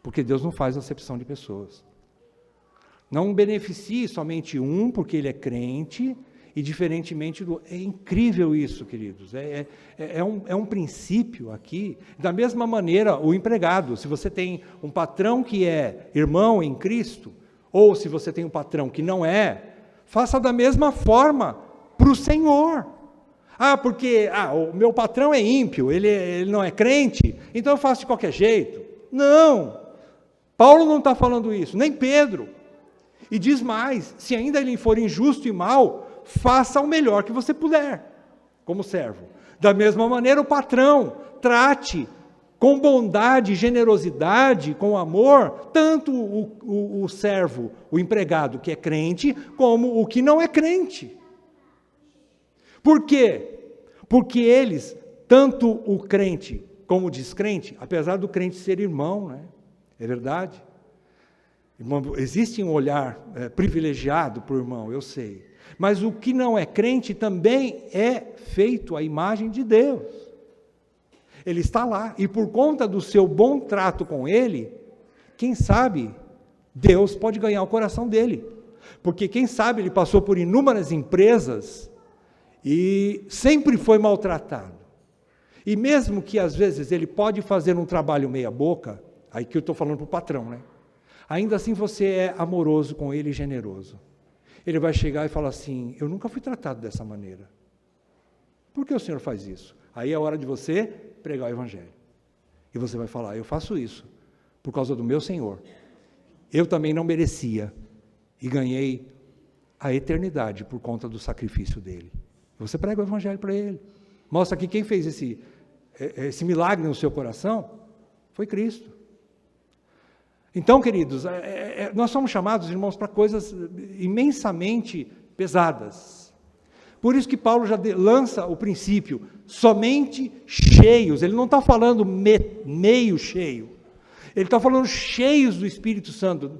porque Deus não faz acepção de pessoas. Não beneficie somente um, porque ele é crente, e diferentemente do... É incrível isso, queridos. É um princípio aqui. Da mesma maneira, o empregado. Se você tem um patrão que é irmão em Cristo, ou se você tem um patrão que não é, faça da mesma forma para o Senhor. Porque o meu patrão é ímpio, ele não é crente, então eu faço de qualquer jeito. Não! Paulo não está falando isso, nem Pedro. E diz mais: se ainda ele for injusto e mau, faça o melhor que você puder, como servo. Da mesma maneira, o patrão, trate com bondade, generosidade, com amor, tanto o servo, o empregado que é crente, como o que não é crente. Por quê? Porque eles, tanto o crente como o descrente, apesar do crente ser irmão, é verdade? Existe um olhar privilegiado para o irmão, eu sei. Mas o que não é crente também é feito à imagem de Deus. Ele está lá, e por conta do seu bom trato com ele, quem sabe Deus pode ganhar o coração dele. Porque quem sabe ele passou por inúmeras empresas e sempre foi maltratado. E mesmo que às vezes ele pode fazer um trabalho meia boca, aí que eu estou falando para o patrão, ainda assim você é amoroso com ele e generoso. Ele vai chegar e falar assim: eu nunca fui tratado dessa maneira. Por que o senhor faz isso? Aí é hora de você pregar o evangelho. E você vai falar: eu faço isso por causa do meu Senhor. Eu também não merecia e ganhei a eternidade por conta do sacrifício dele. Você prega o evangelho para ele. Mostra que quem fez esse milagre no seu coração foi Cristo. Então, queridos, nós somos chamados, irmãos, para coisas imensamente pesadas. Por isso que Paulo já lança o princípio: somente cheios. Ele não está falando meio cheio. Ele está falando cheios do Espírito Santo.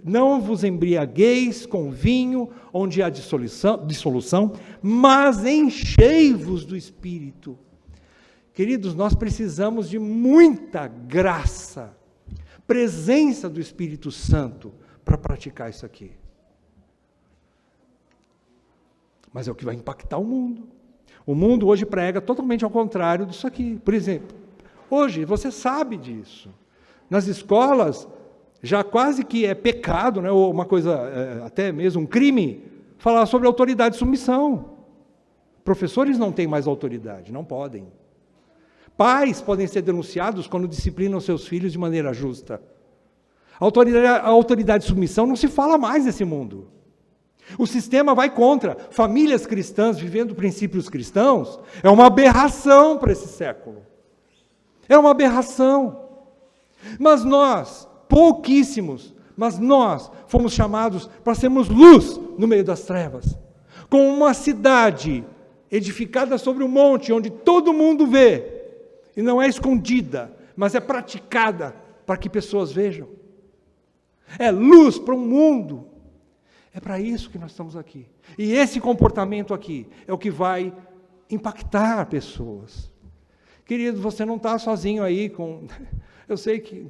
Não vos embriagueis com vinho, onde há dissolução, mas enchei-vos do Espírito. Queridos, nós precisamos de muita graça, presença do Espírito Santo para praticar isso aqui. Mas é o que vai impactar o mundo. O mundo hoje prega totalmente ao contrário disso aqui. Por exemplo, hoje você sabe disso. Nas escolas, já quase que é pecado, ou uma coisa, até mesmo um crime, falar sobre autoridade e submissão. Professores não têm mais autoridade, não podem. Pais podem ser denunciados quando disciplinam seus filhos de maneira justa. A autoridade e submissão não se fala mais nesse mundo. O sistema vai contra. Famílias cristãs vivendo princípios cristãos é uma aberração para esse século. É uma aberração. Mas nós, pouquíssimos, mas nós fomos chamados para sermos luz no meio das trevas. Como uma cidade edificada sobre um monte, onde todo mundo vê. E não é escondida, mas é praticada para que pessoas vejam. É luz para o mundo. É para isso que nós estamos aqui. E esse comportamento aqui é o que vai impactar pessoas. Querido, você não está sozinho aí com... Eu sei que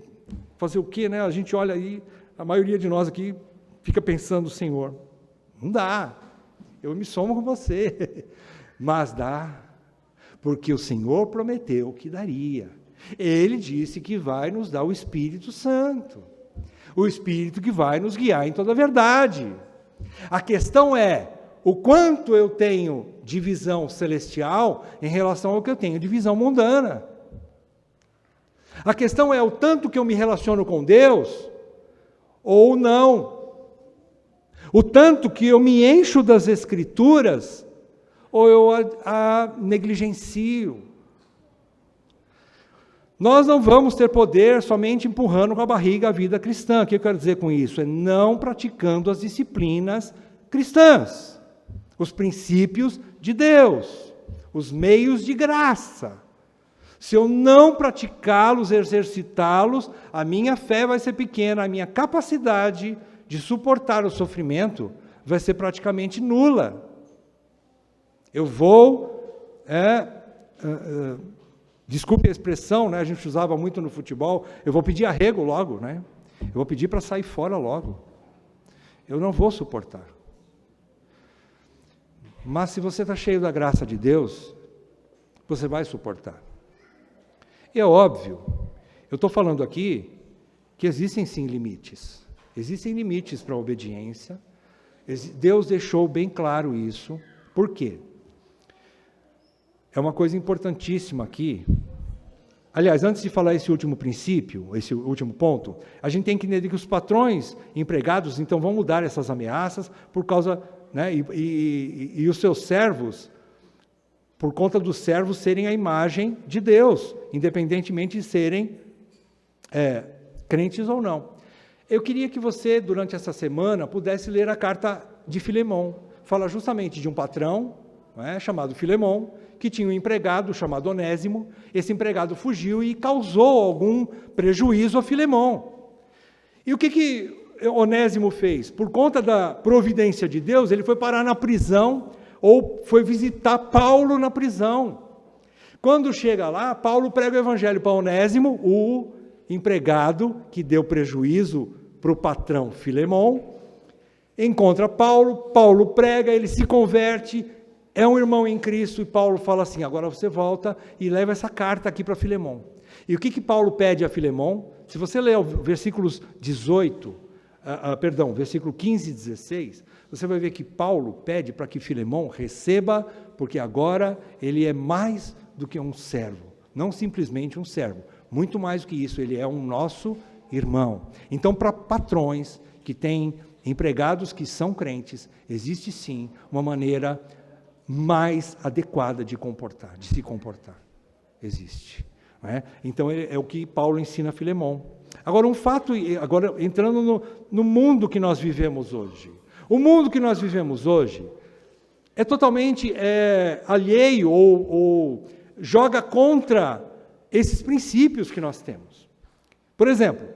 fazer o quê, A gente olha aí, a maioria de nós aqui fica pensando: Senhor, não dá. Eu me somo com você. Mas dá. Porque o Senhor prometeu que daria. Ele disse que vai nos dar o Espírito Santo. O Espírito que vai nos guiar em toda a verdade. A questão é o quanto eu tenho de visão celestial em relação ao que eu tenho de visão mundana. A questão é o tanto que eu me relaciono com Deus ou não. O tanto que eu me encho das Escrituras ou eu a negligencio. Nós não vamos ter poder somente empurrando com a barriga a vida cristã. O que eu quero dizer com isso? É não praticando as disciplinas cristãs, os princípios de Deus, os meios de graça. Se eu não praticá-los, exercitá-los, a minha fé vai ser pequena, a minha capacidade de suportar o sofrimento vai ser praticamente nula. Eu vou... desculpe a expressão, né? A gente usava muito no futebol, eu vou pedir arrego logo, né? Eu vou pedir para sair fora logo. Eu não vou suportar. Mas se você está cheio da graça de Deus, você vai suportar. E é óbvio, eu estou falando aqui que existem sim limites. Existem limites para a obediência. Deus deixou bem claro isso. Por quê? É uma coisa importantíssima aqui. Aliás, antes de falar esse último princípio, esse último ponto, a gente tem que entender que os patrões empregados, então, vão mudar essas ameaças por causa, né, e os seus servos, por conta dos servos serem a imagem de Deus, independentemente de serem crentes ou não. Eu queria que você, durante essa semana, pudesse ler a carta de Filemão. Fala justamente de um patrão, chamado Filemão, que tinha um empregado chamado Onésimo. Esse empregado fugiu e causou algum prejuízo a Filemão. E o que Onésimo fez? Por conta da providência de Deus, ele foi parar na prisão, ou foi visitar Paulo na prisão. Quando chega lá, Paulo prega o evangelho para Onésimo, o empregado que deu prejuízo para o patrão Filemão. Encontra Paulo, Paulo prega, ele se converte, é um irmão em Cristo, e Paulo fala assim: agora você volta e leva essa carta aqui para Filemão. E o que Paulo pede a Filemão? Se você ler versículos versículo 15 e 16, você vai ver que Paulo pede para que Filemão receba, porque agora ele é mais do que um servo, não simplesmente um servo, muito mais do que isso, ele é um nosso irmão. Então, para patrões que têm empregados que são crentes, existe sim uma maneira mais adequada de se comportar. Existe. Não é? Então, é o que Paulo ensina a Filemão. Agora, agora entrando no mundo que nós vivemos hoje. O mundo que nós vivemos hoje é totalmente alheio ou joga contra esses princípios que nós temos. Por exemplo,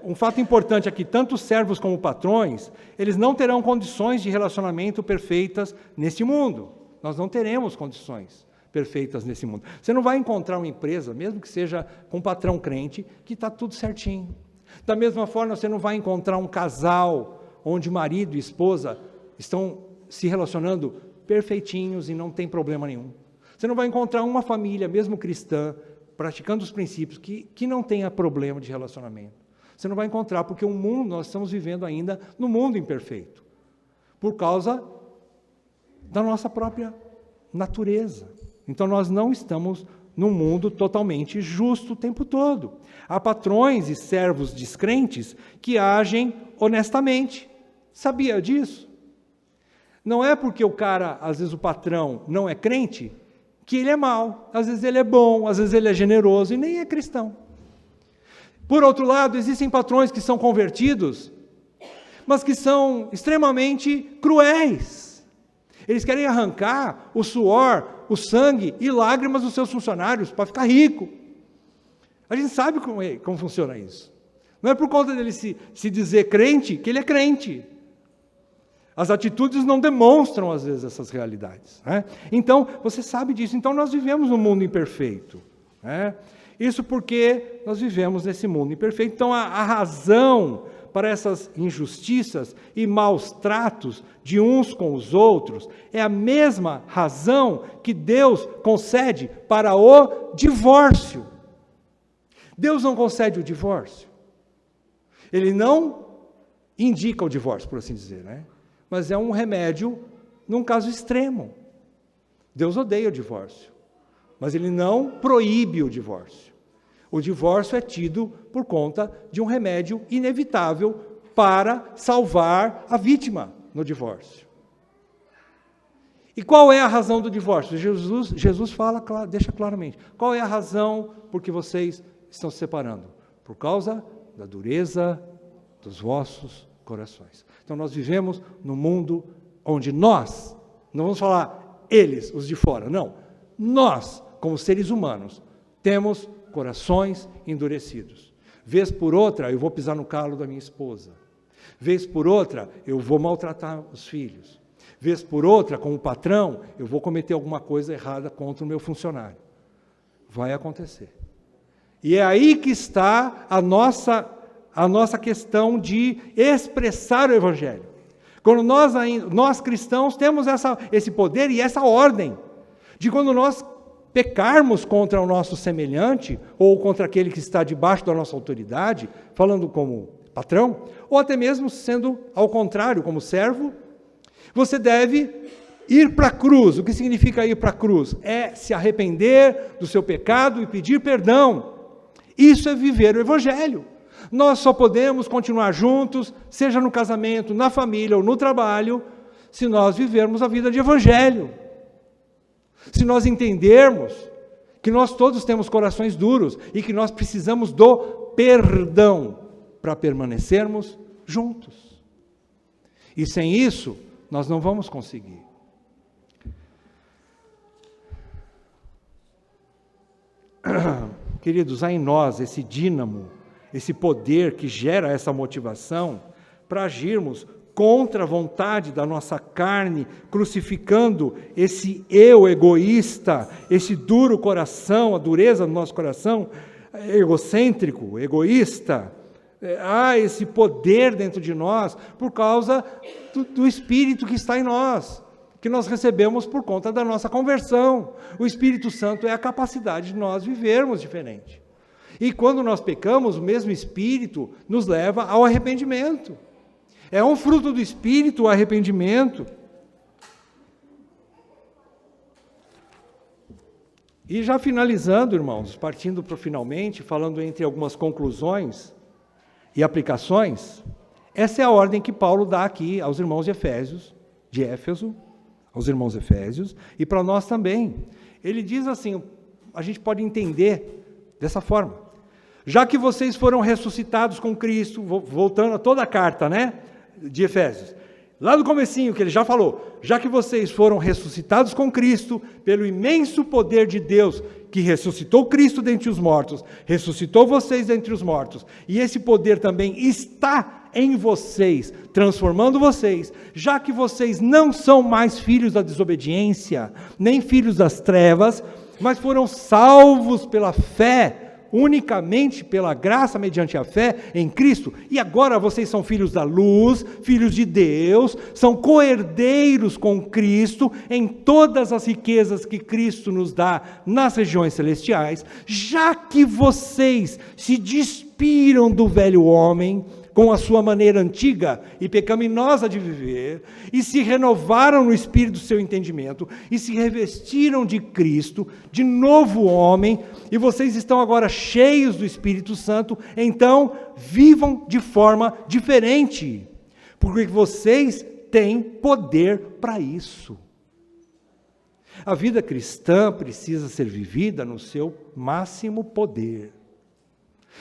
um fato importante é que tanto servos como patrões, eles não terão condições de relacionamento perfeitas nesse mundo. Nós não teremos condições perfeitas nesse mundo. Você não vai encontrar uma empresa, mesmo que seja com um patrão crente, que está tudo certinho. Da mesma forma, você não vai encontrar um casal onde marido e esposa estão se relacionando perfeitinhos e não tem problema nenhum. Você não vai encontrar uma família, mesmo cristã, praticando os princípios, que não tenha problema de relacionamento. Você não vai encontrar, porque nós estamos vivendo ainda no mundo imperfeito, por causa da nossa própria natureza. Então, nós não estamos num mundo totalmente justo o tempo todo. Há patrões e servos descrentes que agem honestamente. Sabia disso? Não é porque o cara, às vezes o patrão, não é crente, que ele é mau. Às vezes ele é bom, às vezes ele é generoso e nem é cristão. Por outro lado, existem patrões que são convertidos, mas que são extremamente cruéis. Eles querem arrancar o suor, o sangue e lágrimas dos seus funcionários para ficar rico. A gente sabe como funciona isso. Não é por conta dele se dizer crente que ele é crente. As atitudes não demonstram, às vezes, essas realidades. Né? Então, você sabe disso. Então, nós vivemos num mundo imperfeito. Né? Isso porque nós vivemos nesse mundo imperfeito. Então, a razão para essas injustiças e maus tratos de uns com os outros é a mesma razão que Deus concede para o divórcio. Deus não concede o divórcio. Ele não indica o divórcio, por assim dizer, né? Mas é um remédio num caso extremo. Deus odeia o divórcio, mas Ele não proíbe o divórcio. O divórcio é tido por conta de um remédio inevitável para salvar a vítima no divórcio. E qual é a razão do divórcio? Jesus fala, deixa claramente. Qual é a razão por que vocês estão se separando? Por causa da dureza dos vossos corações. Então nós vivemos num mundo onde nós, não vamos falar eles, os de fora, não. Nós, como seres humanos, temos corações endurecidos. Vez por outra, eu vou pisar no calo da minha esposa. Vez por outra, eu vou maltratar os filhos. Vez por outra, como patrão, eu vou cometer alguma coisa errada contra o meu funcionário. Vai acontecer. E é aí que está a nossa questão de expressar o Evangelho. Quando nós cristãos temos esse poder e essa ordem, de quando nós pecarmos contra o nosso semelhante, ou contra aquele que está debaixo da nossa autoridade, falando como patrão, ou até mesmo sendo ao contrário, como servo, você deve ir para a cruz. O que significa ir para a cruz? É se arrepender do seu pecado e pedir perdão. Isso é viver o Evangelho. Nós só podemos continuar juntos, seja no casamento, na família ou no trabalho, se nós vivermos a vida de Evangelho. Se nós entendermos que nós todos temos corações duros e que nós precisamos do perdão para permanecermos juntos. E sem isso, nós não vamos conseguir. Queridos, há em nós esse dínamo, esse poder que gera essa motivação para agirmos contra a vontade da nossa carne, crucificando esse eu egoísta, esse duro coração, a dureza do nosso coração, egocêntrico, egoísta. Há esse poder dentro de nós por causa do Espírito que está em nós, que nós recebemos por conta da nossa conversão. O Espírito Santo é a capacidade de nós vivermos diferente. E quando nós pecamos, o mesmo Espírito nos leva ao arrependimento. É um fruto do Espírito o arrependimento. E já finalizando, irmãos, partindo para finalmente, falando entre algumas conclusões e aplicações, essa é a ordem que Paulo dá aqui aos irmãos de Éfeso, aos irmãos Efésios, e para nós também. Ele diz assim, a gente pode entender dessa forma: já que vocês foram ressuscitados com Cristo, voltando a toda a carta, né, de Efésios, lá no comecinho que ele já falou, já que vocês foram ressuscitados com Cristo, pelo imenso poder de Deus, que ressuscitou Cristo dentre os mortos, ressuscitou vocês dentre os mortos, e esse poder também está em vocês, transformando vocês, já que vocês não são mais filhos da desobediência, nem filhos das trevas, mas foram salvos pela fé, unicamente pela graça mediante a fé em Cristo, e agora vocês são filhos da luz, filhos de Deus, são co-herdeiros com Cristo em todas as riquezas que Cristo nos dá nas regiões celestiais, já que vocês se despiram do velho homem com a sua maneira antiga e pecaminosa de viver, e se renovaram no espírito do seu entendimento, e se revestiram de Cristo, de novo homem, e vocês estão agora cheios do Espírito Santo, então vivam de forma diferente, porque vocês têm poder para isso. A vida cristã precisa ser vivida no seu máximo poder.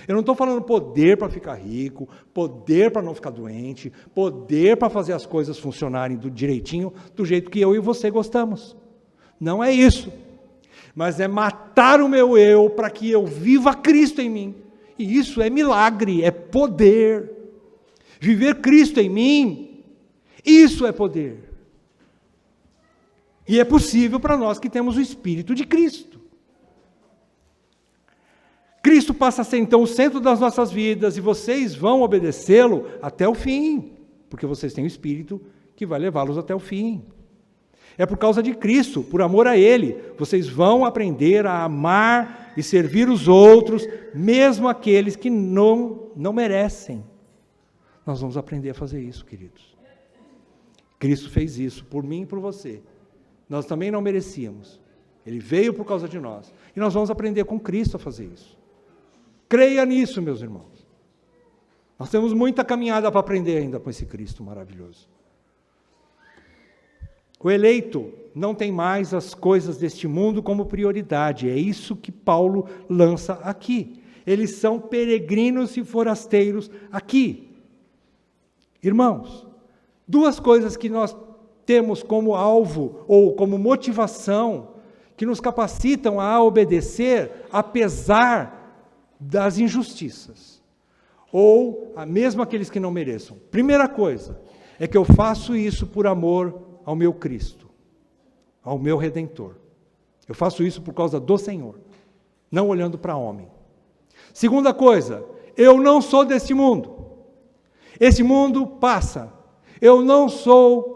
Eu não estou falando poder para ficar rico, poder para não ficar doente, poder para fazer as coisas funcionarem direitinho, do jeito que eu e você gostamos. Não é isso. Mas é matar o meu eu para que eu viva Cristo em mim. E isso é milagre, é poder. Viver Cristo em mim, isso é poder. E é possível para nós que temos o Espírito de Cristo. Cristo passa a ser então o centro das nossas vidas e vocês vão obedecê-lo até o fim, porque vocês têm o Espírito que vai levá-los até o fim. É por causa de Cristo, por amor a Ele, vocês vão aprender a amar e servir os outros, mesmo aqueles que não merecem. Nós vamos aprender a fazer isso, queridos. Cristo fez isso por mim e por você. Nós também não merecíamos. Ele veio por causa de nós. E nós vamos aprender com Cristo a fazer isso. Creia nisso, meus irmãos. Nós temos muita caminhada para aprender ainda com esse Cristo maravilhoso. O eleito não tem mais as coisas deste mundo como prioridade. É isso que Paulo lança aqui. Eles são peregrinos e forasteiros aqui. Irmãos, duas coisas que nós temos como alvo ou como motivação que nos capacitam a obedecer apesar das injustiças, ou mesmo aqueles que não mereçam. Primeira coisa, é que eu faço isso por amor ao meu Cristo, ao meu Redentor. Eu faço isso por causa do Senhor, não olhando para homem. Segunda coisa, eu não sou desse mundo. Esse mundo passa. Eu não sou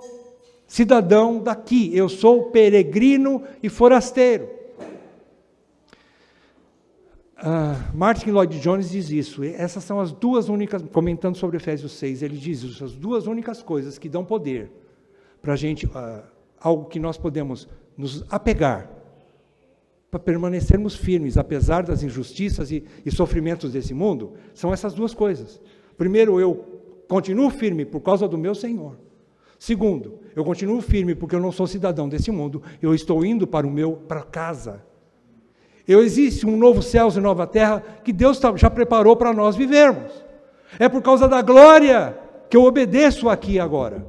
cidadão daqui, eu sou peregrino e forasteiro. Martin Lloyd-Jones diz isso. Essas são as duas únicas, comentando sobre Efésios 6, ele diz isso, as duas únicas coisas que dão poder para a gente, algo que nós podemos nos apegar, para permanecermos firmes, apesar das injustiças e sofrimentos desse mundo, são essas duas coisas. Primeiro, eu continuo firme por causa do meu Senhor. Segundo, eu continuo firme porque eu não sou cidadão desse mundo, eu estou indo para casa. Existe um novo céu e nova terra que Deus já preparou para nós vivermos. É por causa da glória que eu obedeço aqui agora,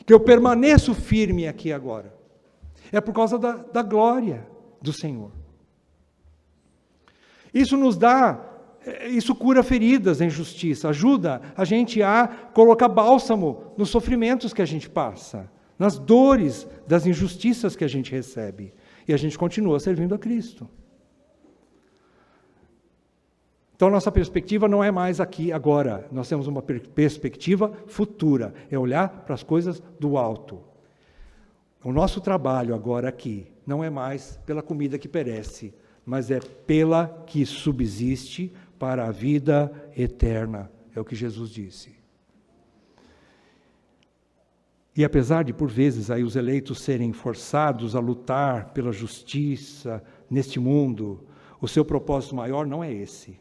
que eu permaneço firme aqui agora. É por causa da glória do Senhor. Isso cura feridas da injustiça, ajuda a gente a colocar bálsamo nos sofrimentos que a gente passa, nas dores das injustiças que a gente recebe. E a gente continua servindo a Cristo. Então, nossa perspectiva não é mais aqui, agora. Nós temos uma perspectiva futura. É olhar para as coisas do alto. O nosso trabalho agora aqui não é mais pela comida que perece, mas é pela que subsiste para a vida eterna. É o que Jesus disse. E apesar de, por vezes, aí os eleitos serem forçados a lutar pela justiça neste mundo, o seu propósito maior não é esse.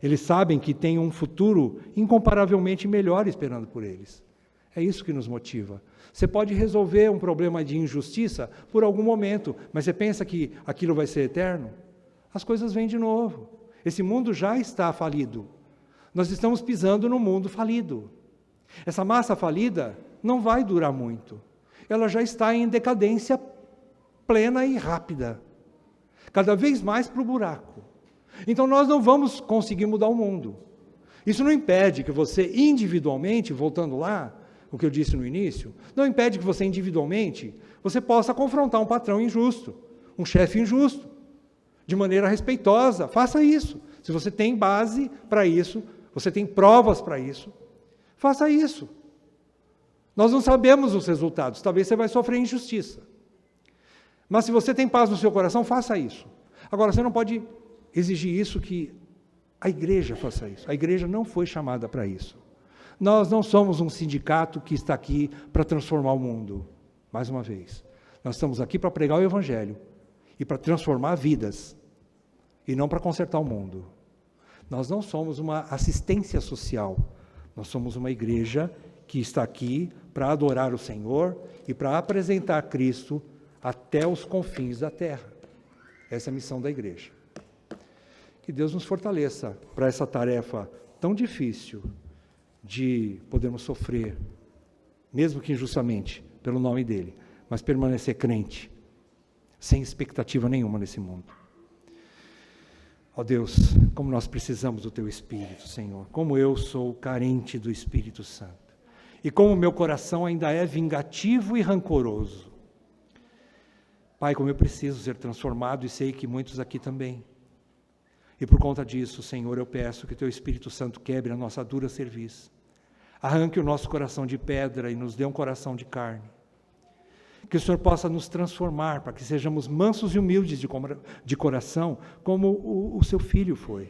Eles sabem que tem um futuro incomparavelmente melhor esperando por eles. É isso que nos motiva. Você pode resolver um problema de injustiça por algum momento, mas você pensa que aquilo vai ser eterno? As coisas vêm de novo. Esse mundo já está falido. Nós estamos pisando no mundo falido. Essa massa falida não vai durar muito. Ela já está em decadência plena e rápida. Cada vez mais para o buraco. Então nós não vamos conseguir mudar o mundo. Isso não impede que você individualmente, voltando lá, o que eu disse no início, não impede que você individualmente, você possa confrontar um patrão injusto, um chefe injusto, de maneira respeitosa. Faça isso. Se você tem base para isso, você tem provas para isso, faça isso. Nós não sabemos os resultados, talvez você vai sofrer injustiça. Mas se você tem paz no seu coração, faça isso. Agora, você não pode exigir isso que a igreja faça isso. A igreja não foi chamada para isso. Nós não somos um sindicato que está aqui para transformar o mundo. Mais uma vez, nós estamos aqui para pregar o Evangelho e para transformar vidas, e não para consertar o mundo. Nós não somos uma assistência social, nós somos uma igreja que está aqui para adorar o Senhor e para apresentar Cristo até os confins da terra. Essa é a missão da igreja. Que Deus nos fortaleça para essa tarefa tão difícil de podermos sofrer, mesmo que injustamente, pelo nome dEle, mas permanecer crente, sem expectativa nenhuma nesse mundo. Ó Deus, como nós precisamos do Teu Espírito, Senhor, como eu sou carente do Espírito Santo. E como meu coração ainda é vingativo e rancoroso. Pai, como eu preciso ser transformado e sei que muitos aqui também. E por conta disso, Senhor, eu peço que Teu Espírito Santo quebre a nossa dura cerviz. Arranque o nosso coração de pedra e nos dê um coração de carne. Que o Senhor possa nos transformar, para que sejamos mansos e humildes de coração, como o Seu Filho foi.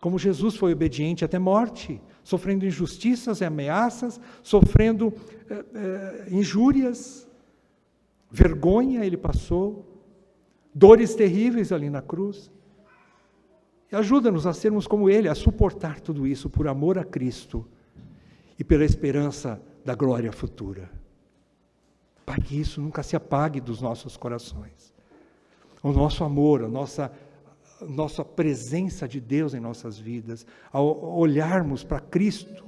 Como Jesus foi obediente até morte, sofrendo injustiças e ameaças, sofrendo injúrias, vergonha Ele passou, dores terríveis ali na cruz. E ajuda-nos a sermos como Ele, a suportar tudo isso por amor a Cristo e pela esperança da glória futura. Para que isso nunca se apague dos nossos corações. O nosso amor, a nossa presença de Deus em nossas vidas, ao olharmos para Cristo,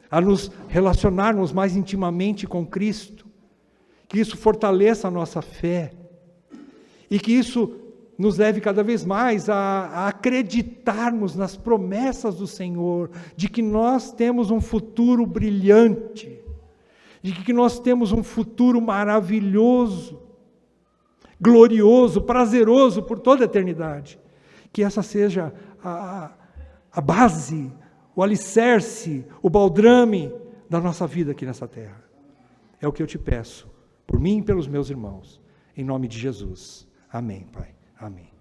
a nos relacionarmos mais intimamente com Cristo, que isso fortaleça a nossa fé e que isso nos leve cada vez mais a acreditarmos nas promessas do Senhor, de que nós temos um futuro brilhante, de que nós temos um futuro maravilhoso, glorioso, prazeroso por toda a eternidade. Que essa seja a base, o alicerce, o baldrame da nossa vida aqui nessa terra. É o que eu te peço, por mim e pelos meus irmãos, em nome de Jesus. Amém, Pai. Amém.